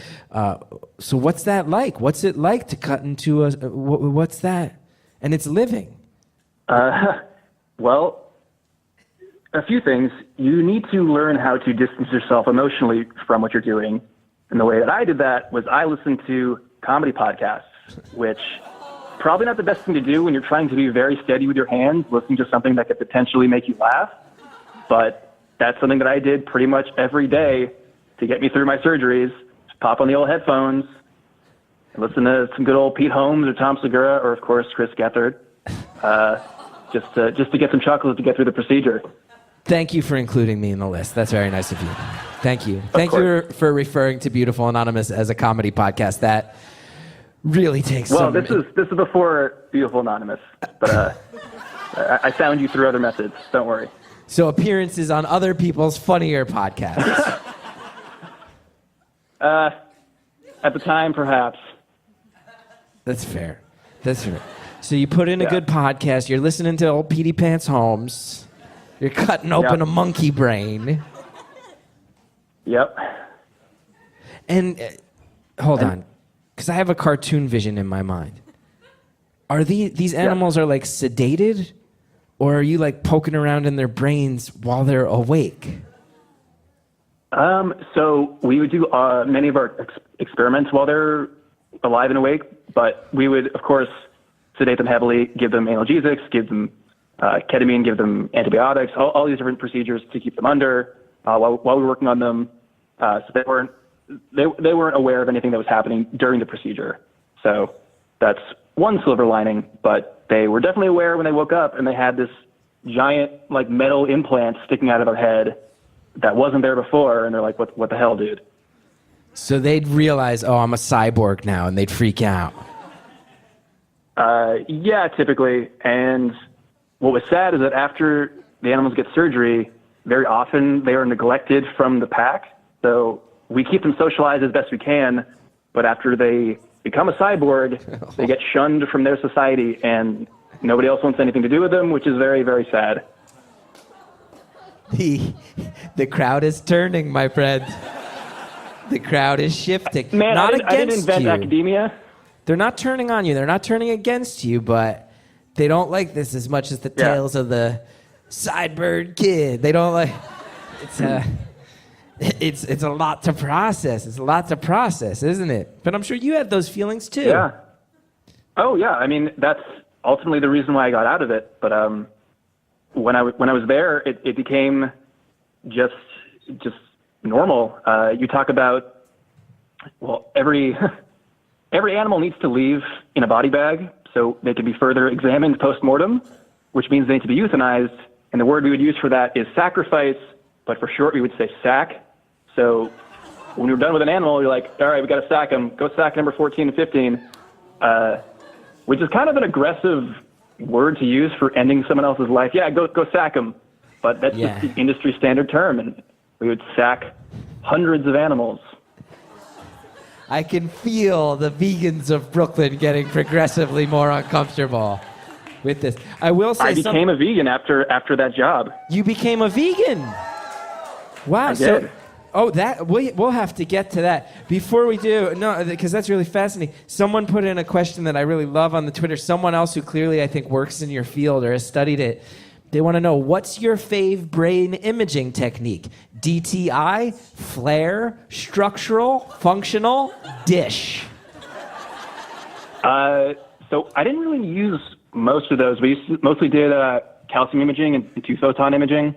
So what's that like? What's it like to cut into what's that? And it's living. Well, a few things. You need to learn how to distance yourself emotionally from what you're doing. And the way that I did that was I listened to comedy podcasts, which probably not the best thing to do when you're trying to be very steady with your hands, listening to something that could potentially make you laugh. But that's something that I did pretty much every day to get me through my surgeries. Just pop on the old headphones and listen to some good old Pete Holmes or Tom Segura or, of course, Chris Gethard, just to get some chocolate to get through the procedure. Thank you for including me in the list. That's very nice of you. Thank you. Thank you for referring to Beautiful Anonymous as a comedy podcast. That really takes some... Well, this is before Beautiful Anonymous, but I found you through other methods. Don't worry. So appearances on other people's funnier podcasts. At the time, perhaps. That's fair. So you put in a good podcast. You're listening to old Petey Pants Holmes. You're cutting open a monkey brain. Yep. And hold on, because I have a cartoon vision in my mind. Are these animals are like sedated, or are you like poking around in their brains while they're awake? So we would do many of our experiments while they're alive and awake, but we would, of course, sedate them heavily, give them analgesics, give them ketamine, give them antibiotics, all these different procedures to keep them under while we were working on them. So they weren't aware of anything that was happening during the procedure. So that's one silver lining, but they were definitely aware when they woke up and they had this giant like metal implant sticking out of their head that wasn't there before, and they're like, what the hell, dude? So they'd realize, oh, I'm a cyborg now, and they'd freak out. Yeah, typically. And what was sad is that after the animals get surgery, very often they are neglected from the pack. So we keep them socialized as best we can, but after they become a cyborg, they get shunned from their society, and nobody else wants anything to do with them, which is very, very sad. The crowd is turning, my friend. The crowd is shifting. Man, not I didn't invent academia. They're not turning on you. They're not turning against you, but they don't like this as much as the tales of the Sidebird Kid. They don't like... It's a lot to process. It's a lot to process, isn't it? But I'm sure you had those feelings too. Yeah. Oh, yeah. I mean, that's ultimately the reason why I got out of it. But when I was there, it became just normal. You talk about, well, every animal needs to leave in a body bag so they can be further examined post-mortem, which means they need to be euthanized. And the word we would use for that is sacrifice, but for short we would say sack. So when you're done with an animal, you're like, all right, we got to sack him. Go sack number 14 and 15, which is kind of an aggressive word to use for ending someone else's life. Yeah, go sack him. But that's just the industry standard term, and we would sack hundreds of animals. I can feel the vegans of Brooklyn getting progressively more uncomfortable with this. I will say I became a vegan after that job. You became a vegan? Wow. I did. We'll have to get to that. Before we do, no, because that's really fascinating. Someone put in a question that I really love on the Twitter. Someone else who clearly I think works in your field or has studied it. They want to know, what's your fave brain imaging technique? DTI, flare, structural, functional, dish? So I didn't really use most of those. We mostly did calcium imaging and two-photon imaging.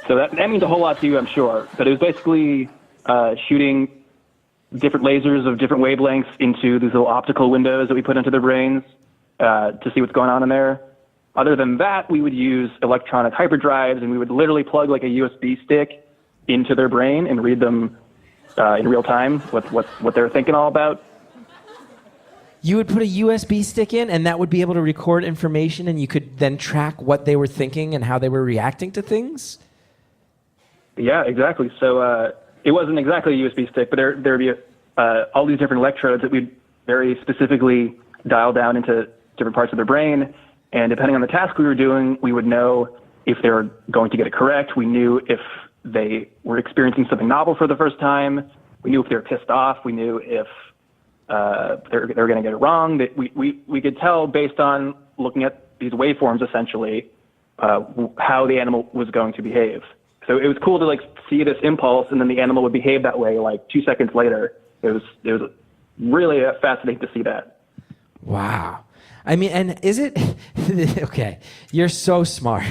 So that means a whole lot to you, I'm sure. But it was basically shooting different lasers of different wavelengths into these little optical windows that we put into their brains to see what's going on in there. Other than that, we would use electronic hyperdrives, and we would literally plug like a USB stick into their brain and read them in real time what they're thinking all about. You would put a USB stick in, and that would be able to record information, and you could then track what they were thinking and how they were reacting to things? Yeah, exactly. So it wasn't exactly a USB stick, but there'd be all these different electrodes that we'd very specifically dial down into different parts of their brain. And depending on the task we were doing, we would know if they were going to get it correct. We knew if they were experiencing something novel for the first time. We knew if they were pissed off. We knew if they were going to get it wrong. That we could tell based on looking at these waveforms, essentially, how the animal was going to behave. So it was cool to like see this impulse, and then the animal would behave that way like 2 seconds later. It was really fascinating to see that. Wow. I mean, and is it okay? You're so smart,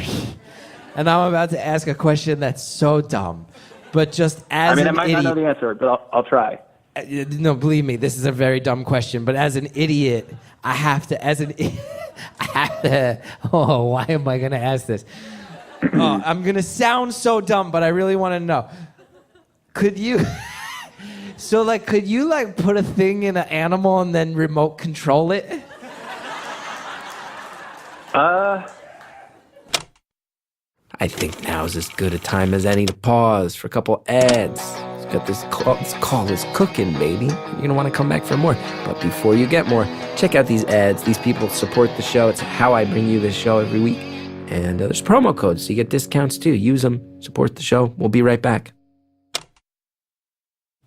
and I'm about to ask a question that's so dumb, but just as I might not know the answer, but I'll try. No, believe me, this is a very dumb question. But as an idiot, I have to. Oh, why am I going to ask this? Oh, I'm going to sound so dumb, but I really want to know. Could you? Could you put a thing in an animal and then remote control it? I think now's as good a time as any to pause for a couple ads. This call is cooking, baby. You're going to want to come back for more. But before you get more, check out these ads. These people support the show. It's how I bring you this show every week. And there's promo codes, so you get discounts too. Use them. Support the show. We'll be right back.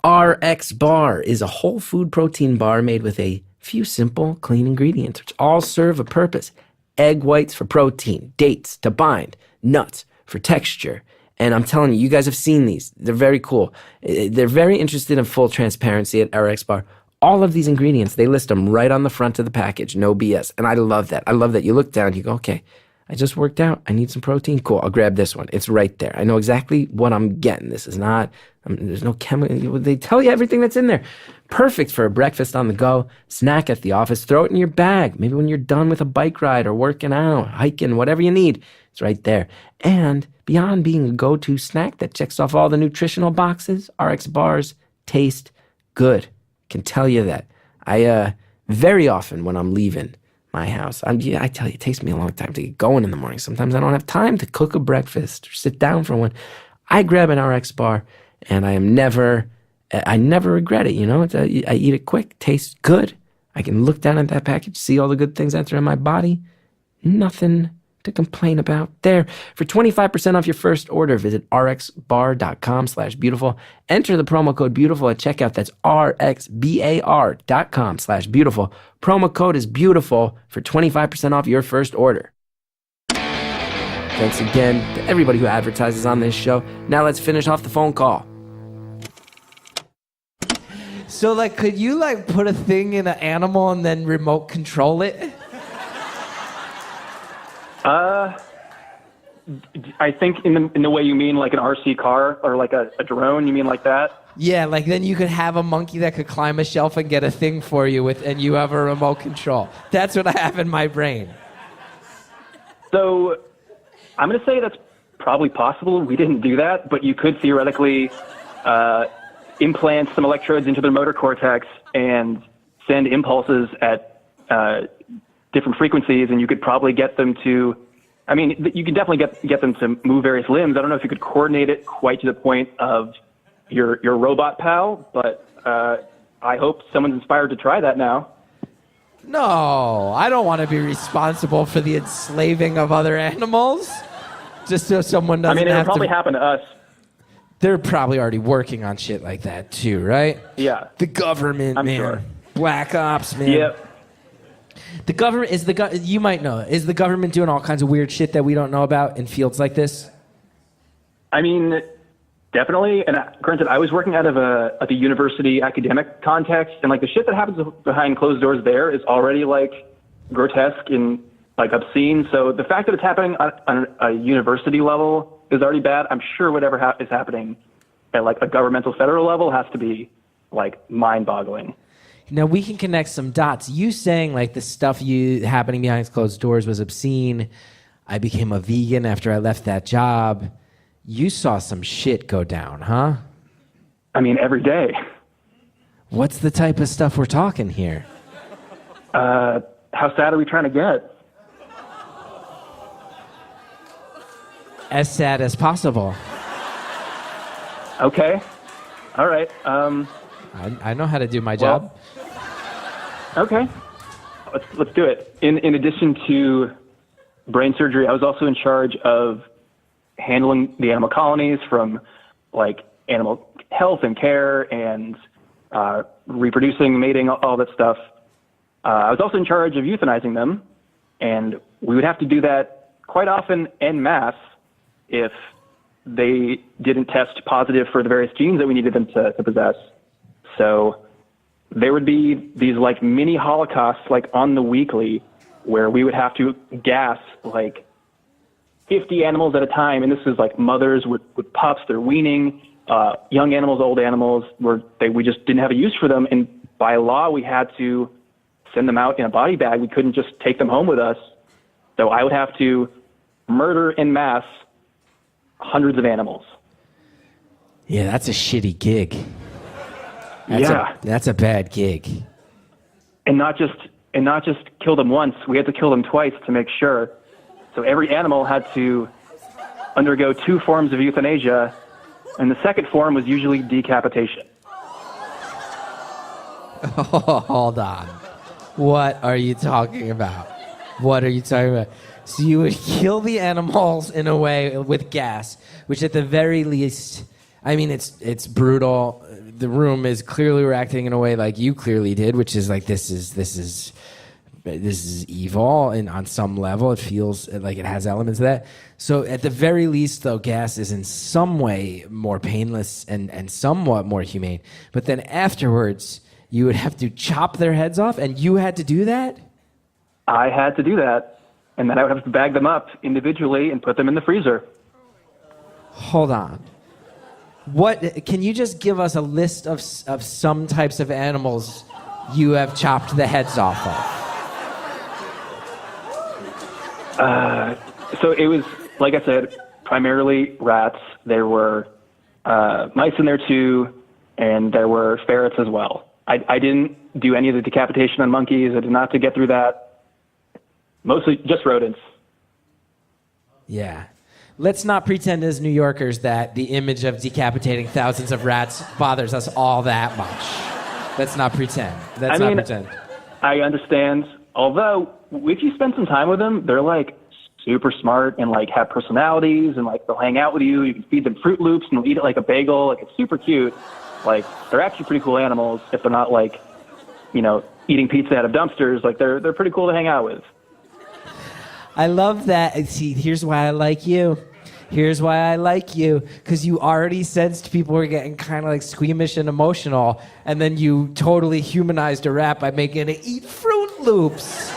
RxBar is a whole food protein bar made with a few simple, clean ingredients, which all serve a purpose. Egg whites for protein, dates to bind, nuts for texture. And I'm telling you, you guys have seen these. They're very cool. They're very interested in full transparency at RxBar. All of these ingredients, they list them right on the front of the package. No BS. And I love that. I love that. You look down, you go, okay, I just worked out. I need some protein. Cool. I'll grab this one. It's right there. I know exactly what I'm getting. This is not, there's no chemical. They tell you everything that's in there. Perfect for a breakfast on the go, snack at the office, throw it in your bag. Maybe when you're done with a bike ride or working out, hiking, whatever you need, it's right there. And beyond being a go-to snack that checks off all the nutritional boxes, RX bars taste good. Can tell you that. I very often when I'm leaving my house, I tell you, it takes me a long time to get going in the morning. Sometimes I don't have time to cook a breakfast or sit down for one. I grab an RX bar, and I never regret it. You know, I eat it quick, tastes good. I can look down at that package, see all the good things that are in my body. Nothing to complain about there. For 25% off your first order, visit rxbar.com/beautiful. Enter the promo code beautiful at checkout. That's rxbar.com/beautiful. Promo code is beautiful for 25% off your first order. Thanks again to everybody who advertises on this show. Now let's finish off the phone call. So, like, could you, like, put a thing in an animal and then remote control it? I think in the way you mean like an RC car or like a drone, you mean like that? Yeah, like then you could have a monkey that could climb a shelf and get a thing for you and you have a remote control. That's what I have in my brain. So I'm going to say that's probably possible. We didn't do that, but you could theoretically implant some electrodes into their motor cortex and send impulses at different frequencies, and you could probably get them to, I mean, you can definitely get them to move various limbs. I don't know if you could coordinate it quite to the point of your robot pal, but I hope someone's inspired to try that now. No, I don't want to be responsible for the enslaving of other animals. Just so someone doesn't have to... I mean, it'll probably happen to us. They're probably already working on shit like that too, right? Yeah. The government, I'm man. sure. Black ops, man. Yep. The government you might know. Is the government doing all kinds of weird shit that we don't know about in fields like this? I mean, definitely. And granted, I was working out of a university academic context, and like the shit that happens behind closed doors there is already like grotesque and like obscene. So the fact that it's happening on a university level is already bad. I'm sure whatever is happening at like a governmental federal level has to be like mind-boggling. Now we can connect some dots. You saying like the stuff happening behind closed doors was obscene. I became a vegan after I left that job. You saw some shit go down, huh? I mean, every day. What's the type of stuff we're talking here? How sad are we trying to get? As sad as possible. Okay. All right. I know how to do my job. Okay. Let's do it. In addition to brain surgery, I was also in charge of handling the animal colonies from like animal health and care and reproducing, mating, all that stuff. I was also in charge of euthanizing them, and we would have to do that quite often en masse if they didn't test positive for the various genes that we needed them to possess. So there would be these like mini holocausts like on the weekly where we would have to gas like 50 animals at a time. And this is like mothers with pups, they're weaning, young animals, old animals, we just didn't have a use for them. And by law, we had to send them out in a body bag. We couldn't just take them home with us. So I would have to murder en masse hundreds of animals. Yeah, that's a shitty gig. That's a bad gig. And not just kill them once. We had to kill them twice to make sure. So every animal had to undergo 2 forms of euthanasia, and the second form was usually decapitation. Oh, hold on. What are you talking about? So you would kill the animals in a way with gas, which at the very least, I mean, it's brutal. The room is clearly reacting in a way like you clearly did, which is like this is evil, and on some level it feels like it has elements of that. So at the very least, though, gas is in some way more painless and somewhat more humane. But then afterwards, you would have to chop their heads off, and you had to do that? I had to do that. And then I would have to bag them up individually and put them in the freezer. Hold on. What? Can you just give us a list of some types of animals you have chopped the heads off of? So it was, like I said, primarily rats. There were mice in there too, and there were ferrets as well. I didn't do any of the decapitation on monkeys. I did not to get through that. Mostly just rodents. Yeah. Let's not pretend as New Yorkers that the image of decapitating thousands of rats bothers us all that much. Let's not pretend. I understand. Although, if you spend some time with them, they're like super smart and like have personalities and like they'll hang out with you. You can feed them Fruit Loops and they'll eat it like a bagel. Like it's super cute. Like they're actually pretty cool animals if they're not like, eating pizza out of dumpsters. Like they're pretty cool to hang out with. I love that. See, here's why I like you. Here's why I like you. Because you already sensed people were getting kind of like squeamish and emotional, and then you totally humanized a rat by making it eat Fruit Loops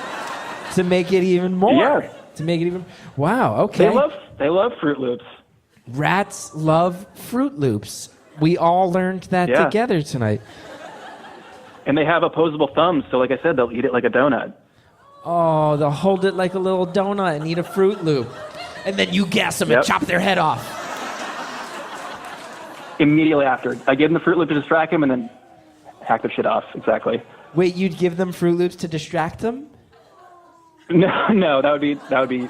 to make it even more. Yeah. To make it even... Wow, okay. They love Fruit Loops. Rats love Fruit Loops. We all learned that together tonight. And they have opposable thumbs, so like I said, they'll eat it like a donut. Oh, they'll hold it like a little donut and eat a Fruit Loop. And then you gas them and chop their head off. Immediately after. I give them the Fruit Loop to distract them and then hack their shit off. Exactly. Wait, you'd give them Fruit Loops to distract them? No, that would be...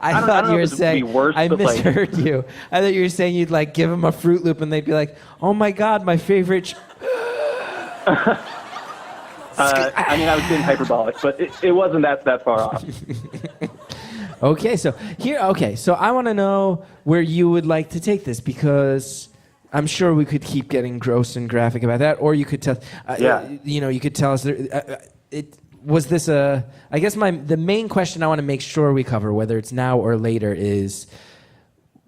I thought you were saying... Worse, I misheard you. I thought you were saying you'd like give them a Fruit Loop and they'd be like, oh my God, my favorite... I mean, I was being hyperbolic, but it wasn't that far off. Okay, so I want to know where you would like to take this, because I'm sure we could keep getting gross and graphic about that, or you could tell, you could tell us. Was this I guess the main question I want to make sure we cover, whether it's now or later, is: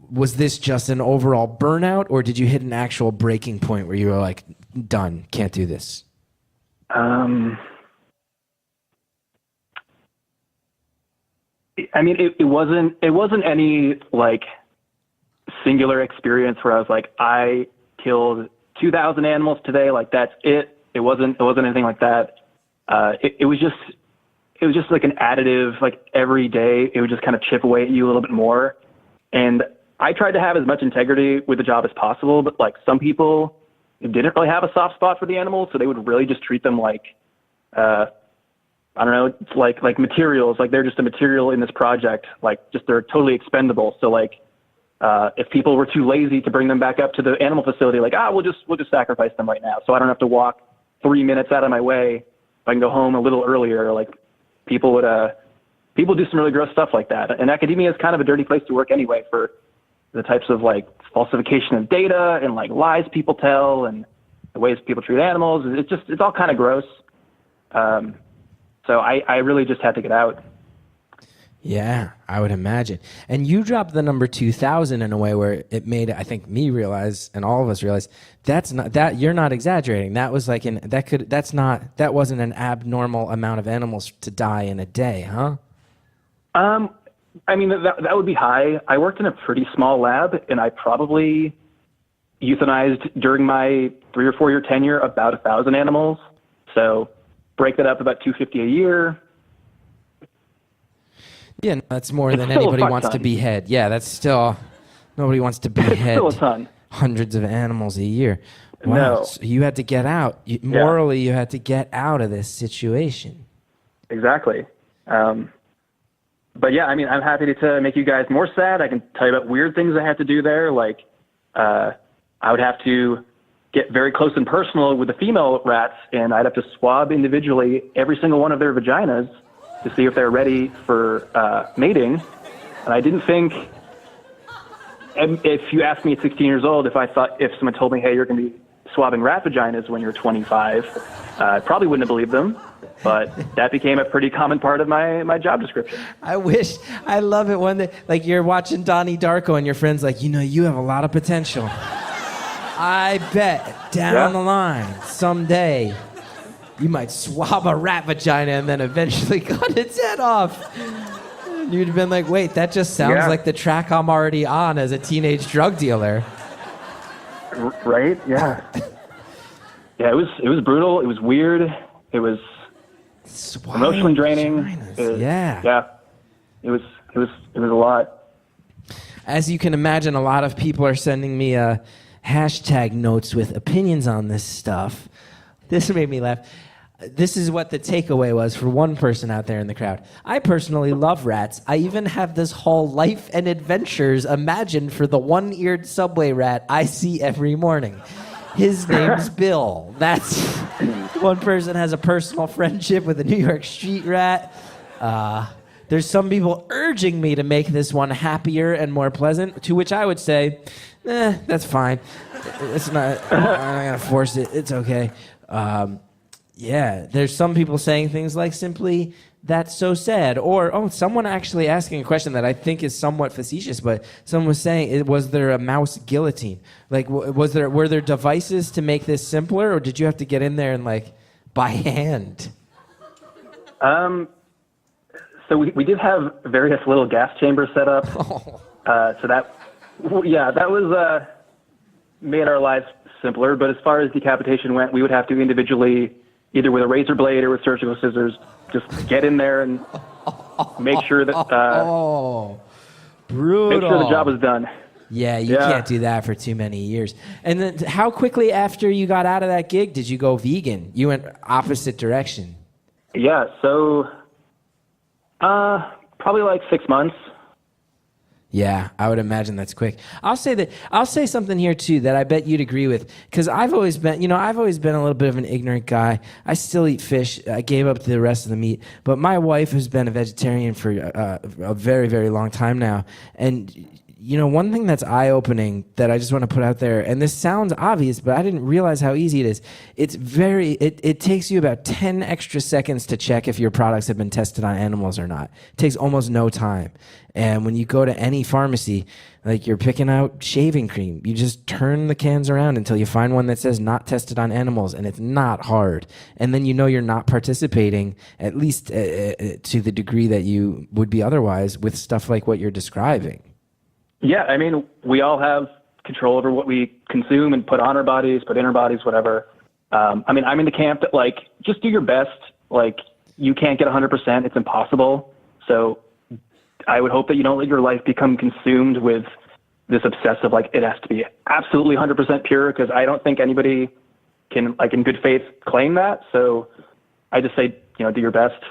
was this just an overall burnout, or did you hit an actual breaking point where you were like, done, can't do this? I mean, it wasn't any like singular experience where I was like, I killed 2,000 animals today. Like, that's it. It wasn't anything like that. It was just like an additive, like every day it would just kind of chip away at you a little bit more. And I tried to have as much integrity with the job as possible, but like some people didn't really have a soft spot for the animals, so they would really just treat them like, I don't know, it's like materials, like they're just a material in this project, like just they're totally expendable. So like, if people were too lazy to bring them back up to the animal facility, like, we'll just sacrifice them right now, so I don't have to walk 3 minutes out of my way. If I can go home a little earlier, like people do some really gross stuff like that. And academia is kind of a dirty place to work anyway for the types of like falsification of data and like lies people tell and the ways people treat animals. It's all kind of gross. So I really just had to get out. Yeah, I would imagine. And you dropped the number 2,000 in a way where it made, I think, me realize, and all of us realize, you're not exaggerating. That was like that wasn't an abnormal amount of animals to die in a day, huh? I mean, that would be high. I worked in a pretty small lab, and I probably euthanized during my 3 or 4 year tenure about 1,000 animals. So break that up, about 250 a year. Yeah, that's more than anybody wants to behead. Yeah, that's still, nobody wants to behead still a ton. Hundreds of animals a year. Wow. No. So you had to get out. Morally, you had to get out of this situation. Exactly. But yeah, I mean, I'm happy to make you guys more sad. I can tell you about weird things I had to do there. Like, I would have to get very close and personal with the female rats, and I'd have to swab individually every single one of their vaginas to see if they're ready for mating. And I didn't think, if you asked me at 16 years old, if someone told me, hey, you're going to be swabbing rat vaginas when you're 25, I probably wouldn't have believed them. But that became a pretty common part of my job description. I love it when like you're watching Donnie Darko and your friend's like, you have a lot of potential. I bet down the line, someday, you might swab a rat vagina and then eventually cut its head off. And you'd have been like, wait, that just sounds like the track I'm already on as a teenage drug dealer. Right? Yeah. Yeah, it was brutal. It was weird. It was emotionally draining. Yeah. It was a lot. As you can imagine, a lot of people are sending me hashtag notes with opinions on this stuff. This made me laugh. This is what the takeaway was for one person out there in the crowd. I personally love rats. I even have this whole life and adventures imagined for the one-eared subway rat I see every morning. His name's Bill. That's one person has a personal friendship with a New York street rat. There's some people urging me to make this one happier and more pleasant, to which I would say, that's fine. It's not, I'm not going to force it. It's okay. There's some people saying things like simply, that's so sad. Or, someone actually asking a question that I think is somewhat facetious, but someone was saying, was there a mouse guillotine? Like, were there devices to make this simpler, or did you have to get in there and, like, by hand? So we did have various little gas chambers set up. So that was made our lives simpler. But as far as decapitation went, we would have to individually, either with a razor blade or with surgical scissors, just get in there and make sure that brutal. Make sure the job was done. Yeah, you can't do that for too many years. And then how quickly after you got out of that gig did you go vegan? You went opposite direction. Yeah, so probably like 6 months. Yeah, I would imagine that's quick. I'll say something here too that I bet you'd agree with, because I've always been a little bit of an ignorant guy. I still eat fish. I gave up the rest of the meat, but my wife has been a vegetarian for a very, very long time now. And one thing that's eye-opening that I just want to put out there, and this sounds obvious, but I didn't realize how easy it is. It takes you about 10 extra seconds to check if your products have been tested on animals or not. It takes almost no time. And when you go to any pharmacy, like you're picking out shaving cream, you just turn the cans around until you find one that says not tested on animals, and it's not hard. And then you're not participating, at least to the degree that you would be otherwise, with stuff like what you're describing. Yeah, I mean, we all have control over what we consume and put on our bodies, put in our bodies, whatever. I mean, I'm in the camp that, like, just do your best. Like, you can't get 100%. It's impossible. So I would hope that you don't let your life become consumed with this obsessive, like, it has to be absolutely 100% pure, because I don't think anybody can, like, in good faith claim that. So I just say, do your best.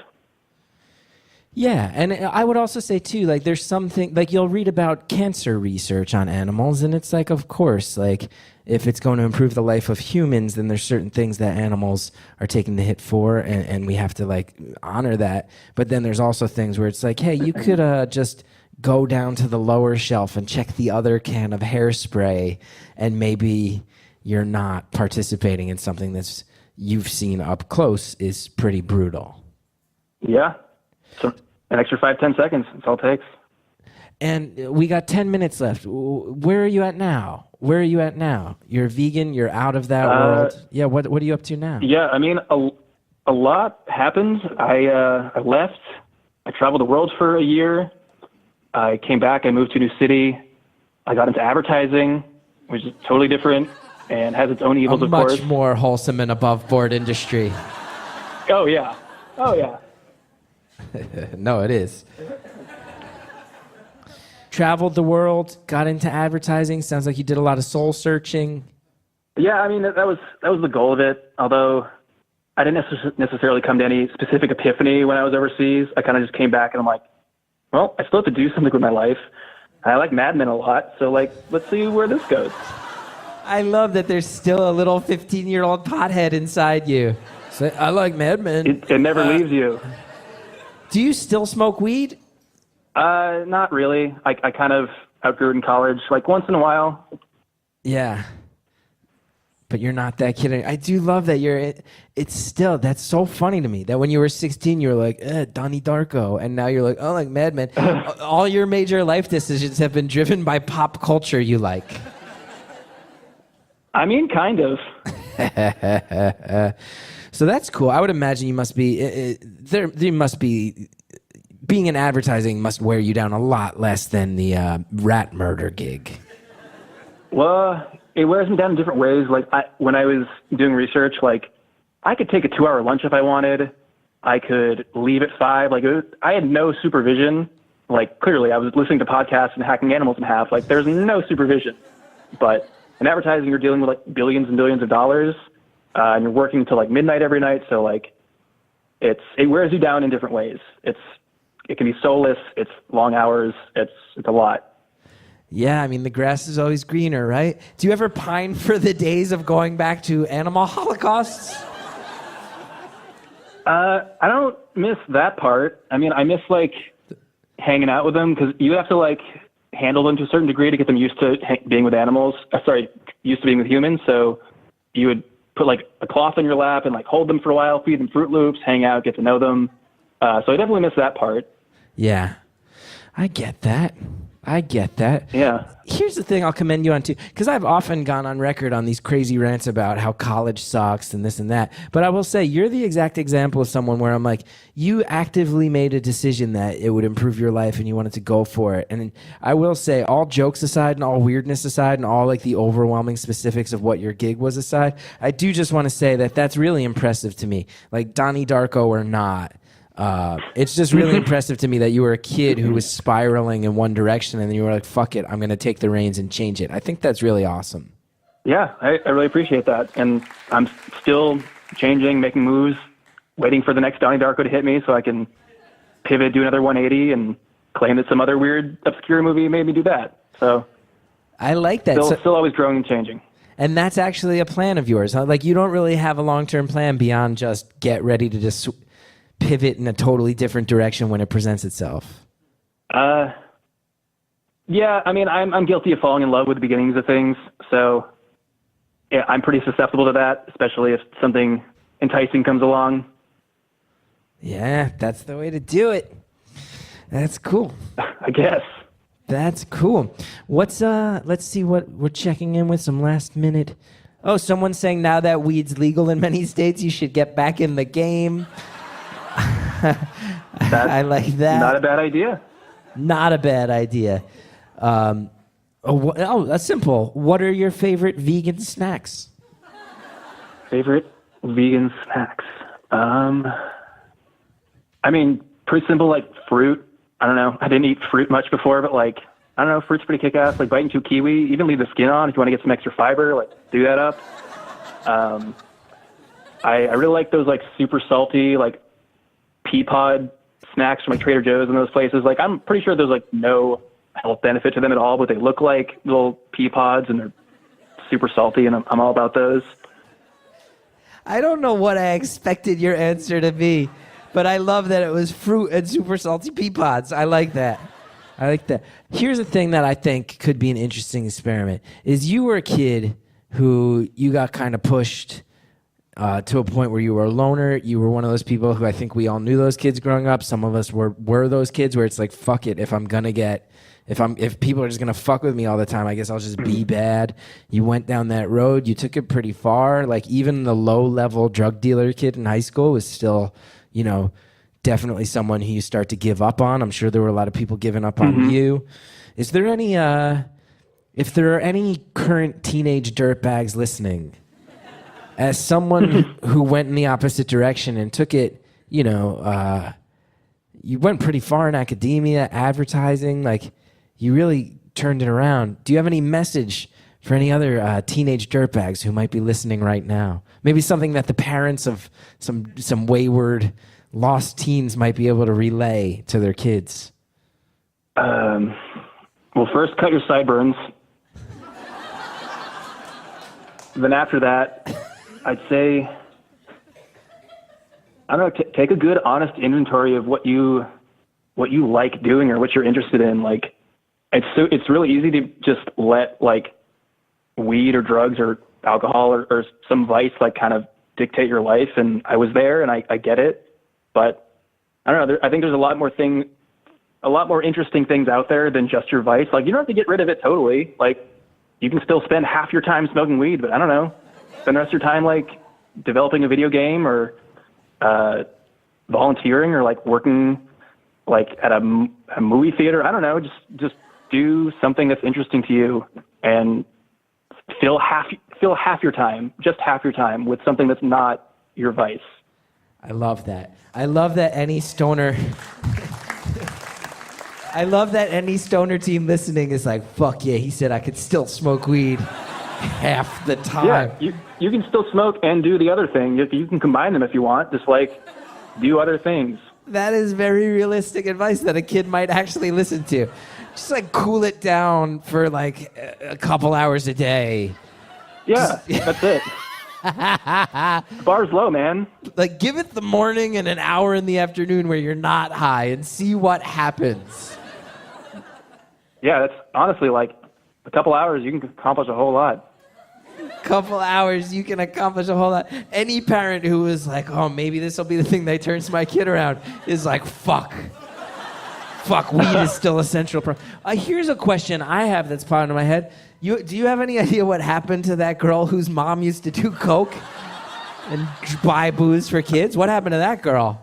Yeah, and I would also say, too, like, there's something, like, you'll read about cancer research on animals, and it's like, of course, like, if it's going to improve the life of humans, then there's certain things that animals are taking the hit for, and we have to, like, honor that. But then there's also things where it's like, hey, you could just go down to the lower shelf and check the other can of hairspray, and maybe you're not participating in something that's you've seen up close is pretty brutal. Yeah. So an extra 5-10 seconds, that's all it takes. And we got 10 minutes left. Where are you at now? You're vegan. You're out of that world. Yeah. What are you up to now? Yeah. I mean, a lot happened. I left. I traveled the world for a year. I came back. I moved to a new city. I got into advertising, which is totally different and has its own evils, of course. Much more wholesome and above board industry. Oh yeah. No, it is. Traveled the world, got into advertising. Sounds like you did a lot of soul searching. Yeah, I mean, that was the goal of it. Although I didn't necessarily come to any specific epiphany when I was overseas. I kind of just came back and I'm like, well, I still have to do something with my life. I like Mad Men a lot, so like, let's see where this goes. I love that there's still a little 15-year-old pothead inside you. So, I like Mad Men. It never leaves you. Do you still smoke weed? Not really. I kind of outgrew it in college, like once in a while. Yeah. But you're not that kid. I do love that it's still, that's so funny to me that when you were 16, you were like, Donnie Darko. And now you're like, oh, like Mad Men. All your major life decisions have been driven by pop culture you like. I mean, kind of. So that's cool. I would imagine you must be, there must be, being in advertising must wear you down a lot less than the rat murder gig. Well, it wears me down in different ways. Like when I was doing research, like I could take a 2-hour lunch if I wanted. I could leave at 5. Like I had no supervision. Like clearly I was listening to podcasts and hacking animals in half. Like there's no supervision. But in advertising, you're dealing with like billions and billions of dollars. And you're working till like midnight every night. So like it wears you down in different ways. It can be soulless. It's long hours. It's a lot. Yeah, I mean, the grass is always greener, right? Do you ever pine for the days of going back to animal holocausts? I don't miss that part. I mean, I miss like hanging out with them because you have to like handle them to a certain degree to get them used to being with animals. Used to being with humans. So you would put like a cloth on your lap and like hold them for a while, feed them Fruit Loops, hang out, get to know them. So I definitely miss that part. Yeah. I get that. Yeah. Here's the thing I'll commend you on too, because I've often gone on record on these crazy rants about how college sucks and this and that. But I will say you're the exact example of someone where I'm like, you actively made a decision that it would improve your life and you wanted to go for it. And I will say, all jokes aside and all weirdness aside and all like the overwhelming specifics of what your gig was aside, I do just want to say that that's really impressive to me. Like Donnie Darko or not. It's just really impressive to me that you were a kid who was spiraling in one direction and then you were like, fuck it, I'm going to take the reins and change it. I think that's really awesome. Yeah, I really appreciate that. And I'm still changing, making moves, waiting for the next Donnie Darko to hit me so I can pivot, do another 180, and claim that some other weird, obscure movie made me do that. So I like that. Still always growing and changing. And that's actually a plan of yours, huh? Like you don't really have a long-term plan beyond just get ready to just pivot in a totally different direction when it presents itself. Yeah, I mean, I'm guilty of falling in love with the beginnings of things. So yeah, I'm pretty susceptible to that, especially if something enticing comes along. Yeah, that's the way to do it. That's cool. I guess. That's cool. Let's see what we're checking in with, some last minute. Oh, someone's saying now that weed's legal in many states, you should get back in the game. I like that. Not a bad idea. Not a bad idea. That's simple. What are your favorite vegan snacks? Favorite vegan snacks? I mean, pretty simple, like fruit. I don't know. I didn't eat fruit much before, but like, I don't know, fruit's pretty kick-ass. Like biting two kiwi, even leave the skin on if you want to get some extra fiber, like do that up. I really like those like super salty, like pea pod snacks from like Trader Joe's and those places. Like I'm pretty sure there's like no health benefit to them at all, but they look like little pea pods and they're super salty, and I'm all about those. I don't know what I expected your answer to be, but I love that it was fruit and super salty pea pods. I like that. Here's a thing that I think could be an interesting experiment is you were a kid who you got kind of pushed to a point where you were a loner. You were one of those people who I think we all knew those kids growing up. Some of us were those kids where it's like, fuck it. If people are just going to fuck with me all the time, I guess I'll just be bad. You went down that road. You took it pretty far. Like even the low level drug dealer kid in high school was still, definitely someone who you start to give up on. I'm sure there were a lot of people giving up on you. Is there any, if there are any current teenage dirtbags listening, as someone who went in the opposite direction and took it, you went pretty far in academia, advertising, like you really turned it around. Do you have any message for any other teenage dirtbags who might be listening right now? Maybe something that the parents of some wayward, lost teens might be able to relay to their kids. Well, first cut your sideburns. Then after that, I'd say, I don't know, take a good, honest inventory of what you like doing or what you're interested in. Like, it's really easy to just let like weed or drugs or alcohol or some vice like kind of dictate your life. And I was there, and I get it, but I don't know. I think there's a lot more interesting things out there than just your vice. Like, you don't have to get rid of it totally. Like, you can still spend half your time smoking weed, but I don't know, spend the rest of your time like developing a video game or volunteering or like working like at a movie theater. I don't know, just do something that's interesting to you and fill half your time, just half your time with something that's not your vice. I love that. I love that any stoner team listening is like, fuck yeah, he said I could still smoke weed half the time. Yeah, you can still smoke and do the other thing. You can combine them if you want, just like do other things. That is very realistic advice that a kid might actually listen to. Just like cool it down for like a couple hours a day. Yeah, that's it. Bar's low, man. Like give it the morning and an hour in the afternoon where you're not high and see what happens. Yeah, that's honestly like a couple hours, you can accomplish a whole lot. couple hours, you can accomplish a whole lot. Any parent who is like, oh, maybe this will be the thing that turns my kid around is like, fuck, weed is still a central problem. Here's a question I have that's popping into my head. Do you have any idea what happened to that girl whose mom used to do coke and buy booze for kids? What happened to that girl?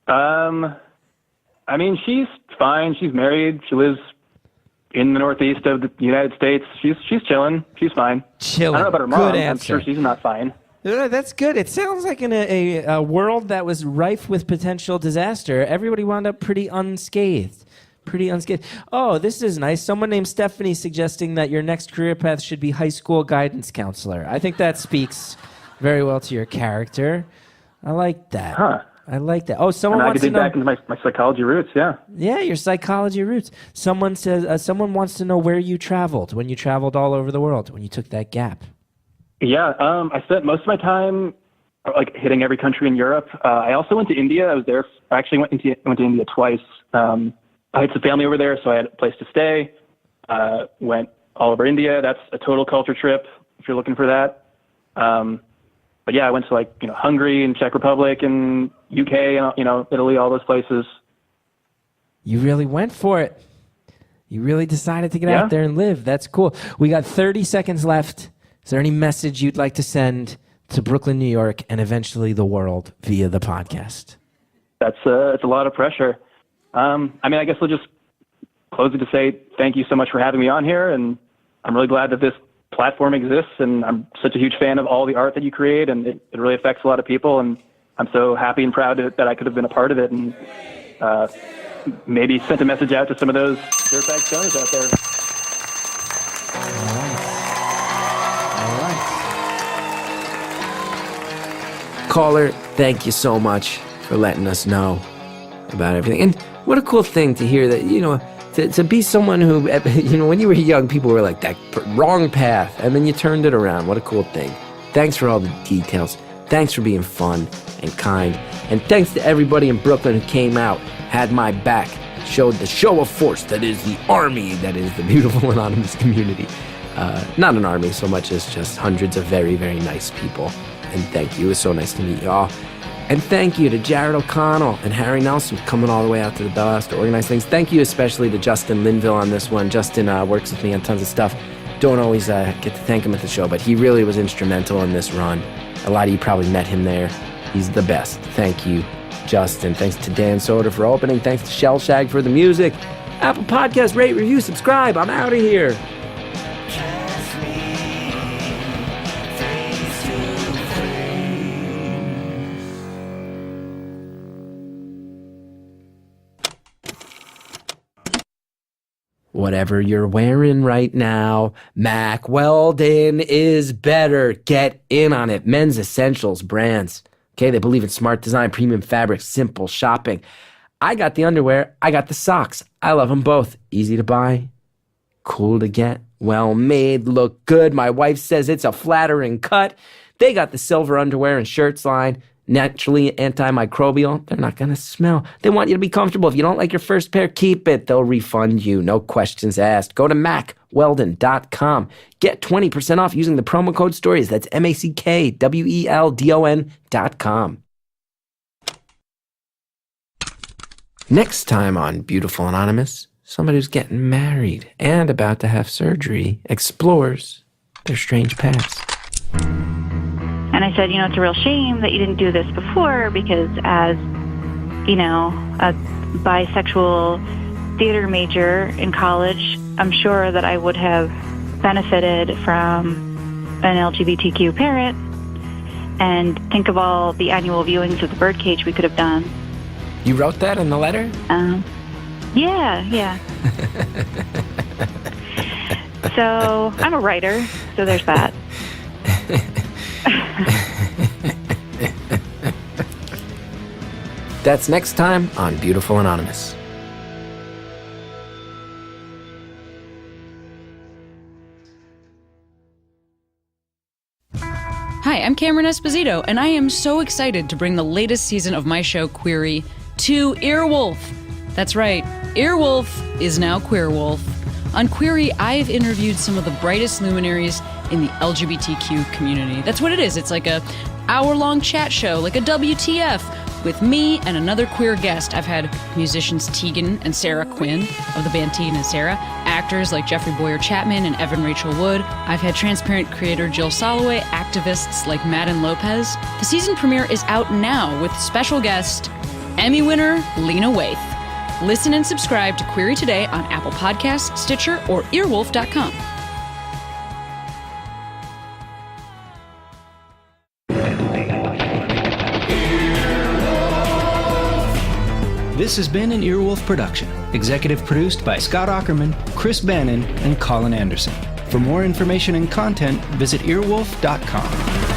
I mean, she's fine. She's married. She lives in the northeast of the United States. She's chilling. She's fine. Chilling. I don't know about her mom. Good answer. I'm sure she's not fine. That's good. It sounds like in a world that was rife with potential disaster, everybody wound up pretty unscathed. Oh, this is nice. Someone named Stephanie suggesting that your next career path should be high school guidance counselor. I think that speaks very well to your character. I like that. Huh. I like that. Oh, someone wants to know. I could dig back into my psychology roots, yeah. Yeah, your psychology roots. Someone says, someone wants to know where you traveled, when you traveled all over the world, when you took that gap. Yeah, I spent most of my time like hitting every country in Europe. I also went to India. I was there. I actually went to India twice. I had some family over there, so I had a place to stay. Went all over India. That's a total culture trip if you're looking for that. But yeah, I went to Hungary and Czech Republic and UK and Italy, all those places. You really went for it. You really decided to get out there and live. That's cool. We got 30 seconds left. Is there any message you'd like to send to Brooklyn, New York, and eventually the world via the podcast? It's a lot of pressure. I guess we'll just close it to say thank you so much for having me on here, and I'm really glad that this platform exists, and I'm such a huge fan of all the art that you create, and it really affects a lot of people, and I'm so happy and proud that I could have been a part of it, and maybe sent a message out to some of those dirtbag stoners out there. All right. Caller, thank you so much for letting us know about everything. And what a cool thing to hear that, to be someone who, when you were young, people were like, that wrong path, and then you turned it around. What a cool thing. Thanks for all the details. Thanks for being fun and kind. And thanks to everybody in Brooklyn who came out, had my back, showed the show of force that is the army, that is the beautiful anonymous community. Not an army so much as just hundreds of very, very nice people. And thank you. It was so nice to meet y'all. And thank you to Jared O'Connell and Harry Nelson for coming all the way out to the Bell House to organize things. Thank you especially to Justin Linville on this one. Justin works with me on tons of stuff. Don't always get to thank him at the show, but he really was instrumental in this run. A lot of you probably met him there. He's the best. Thank you, Justin. Thanks to Dan Soder for opening. Thanks to Shellshag for the music. Apple Podcast, rate, review, subscribe. I'm out of here. Whatever you're wearing right now, Mac Weldon is better. Get in on it. Men's Essentials brands. Okay, they believe in smart design, premium fabrics, simple shopping. I got the underwear. I got the socks. I love them both. Easy to buy, cool to get, well made, look good. My wife says it's a flattering cut. They got the silver underwear and shirts line. Naturally antimicrobial. They're not going to smell. They want you to be comfortable. If you don't like your first pair, keep it. They'll refund you. No questions asked. Go to MacWeldon.com. Get 20% off using the promo code STORIES. That's MacWeldon.com. Next time on Beautiful Anonymous, somebody who's getting married and about to have surgery explores their strange past. And I said, it's a real shame that you didn't do this before because as, a bisexual theater major in college, I'm sure that I would have benefited from an LGBTQ parent, and think of all the annual viewings of the Birdcage we could have done. You wrote that in the letter? Yeah. So I'm a writer, so there's that. That's next time on Beautiful Anonymous. Hi, I'm Cameron Esposito, and I am so excited to bring the latest season of my show, Query, to Earwolf. That's right, Earwolf is now Queerwolf. On Query, I've interviewed some of the brightest luminaries in the LGBTQ community. That's what it is. It's like a hour-long chat show, like a WTF, with me and another queer guest. I've had musicians Tegan and Sarah Quinn of the band Tegan and Sarah, actors like Jeffrey Boyer Chapman and Evan Rachel Wood. I've had Transparent creator Jill Soloway, activists like Madden Lopez. The season premiere is out now with special guest Emmy winner Lena Waithe. Listen and subscribe to Query today on Apple Podcasts, Stitcher, or earwolf.com. This has been an Earwolf production, executive produced by Scott Aukerman, Chris Bannon, and Colin Anderson. For more information and content, visit earwolf.com.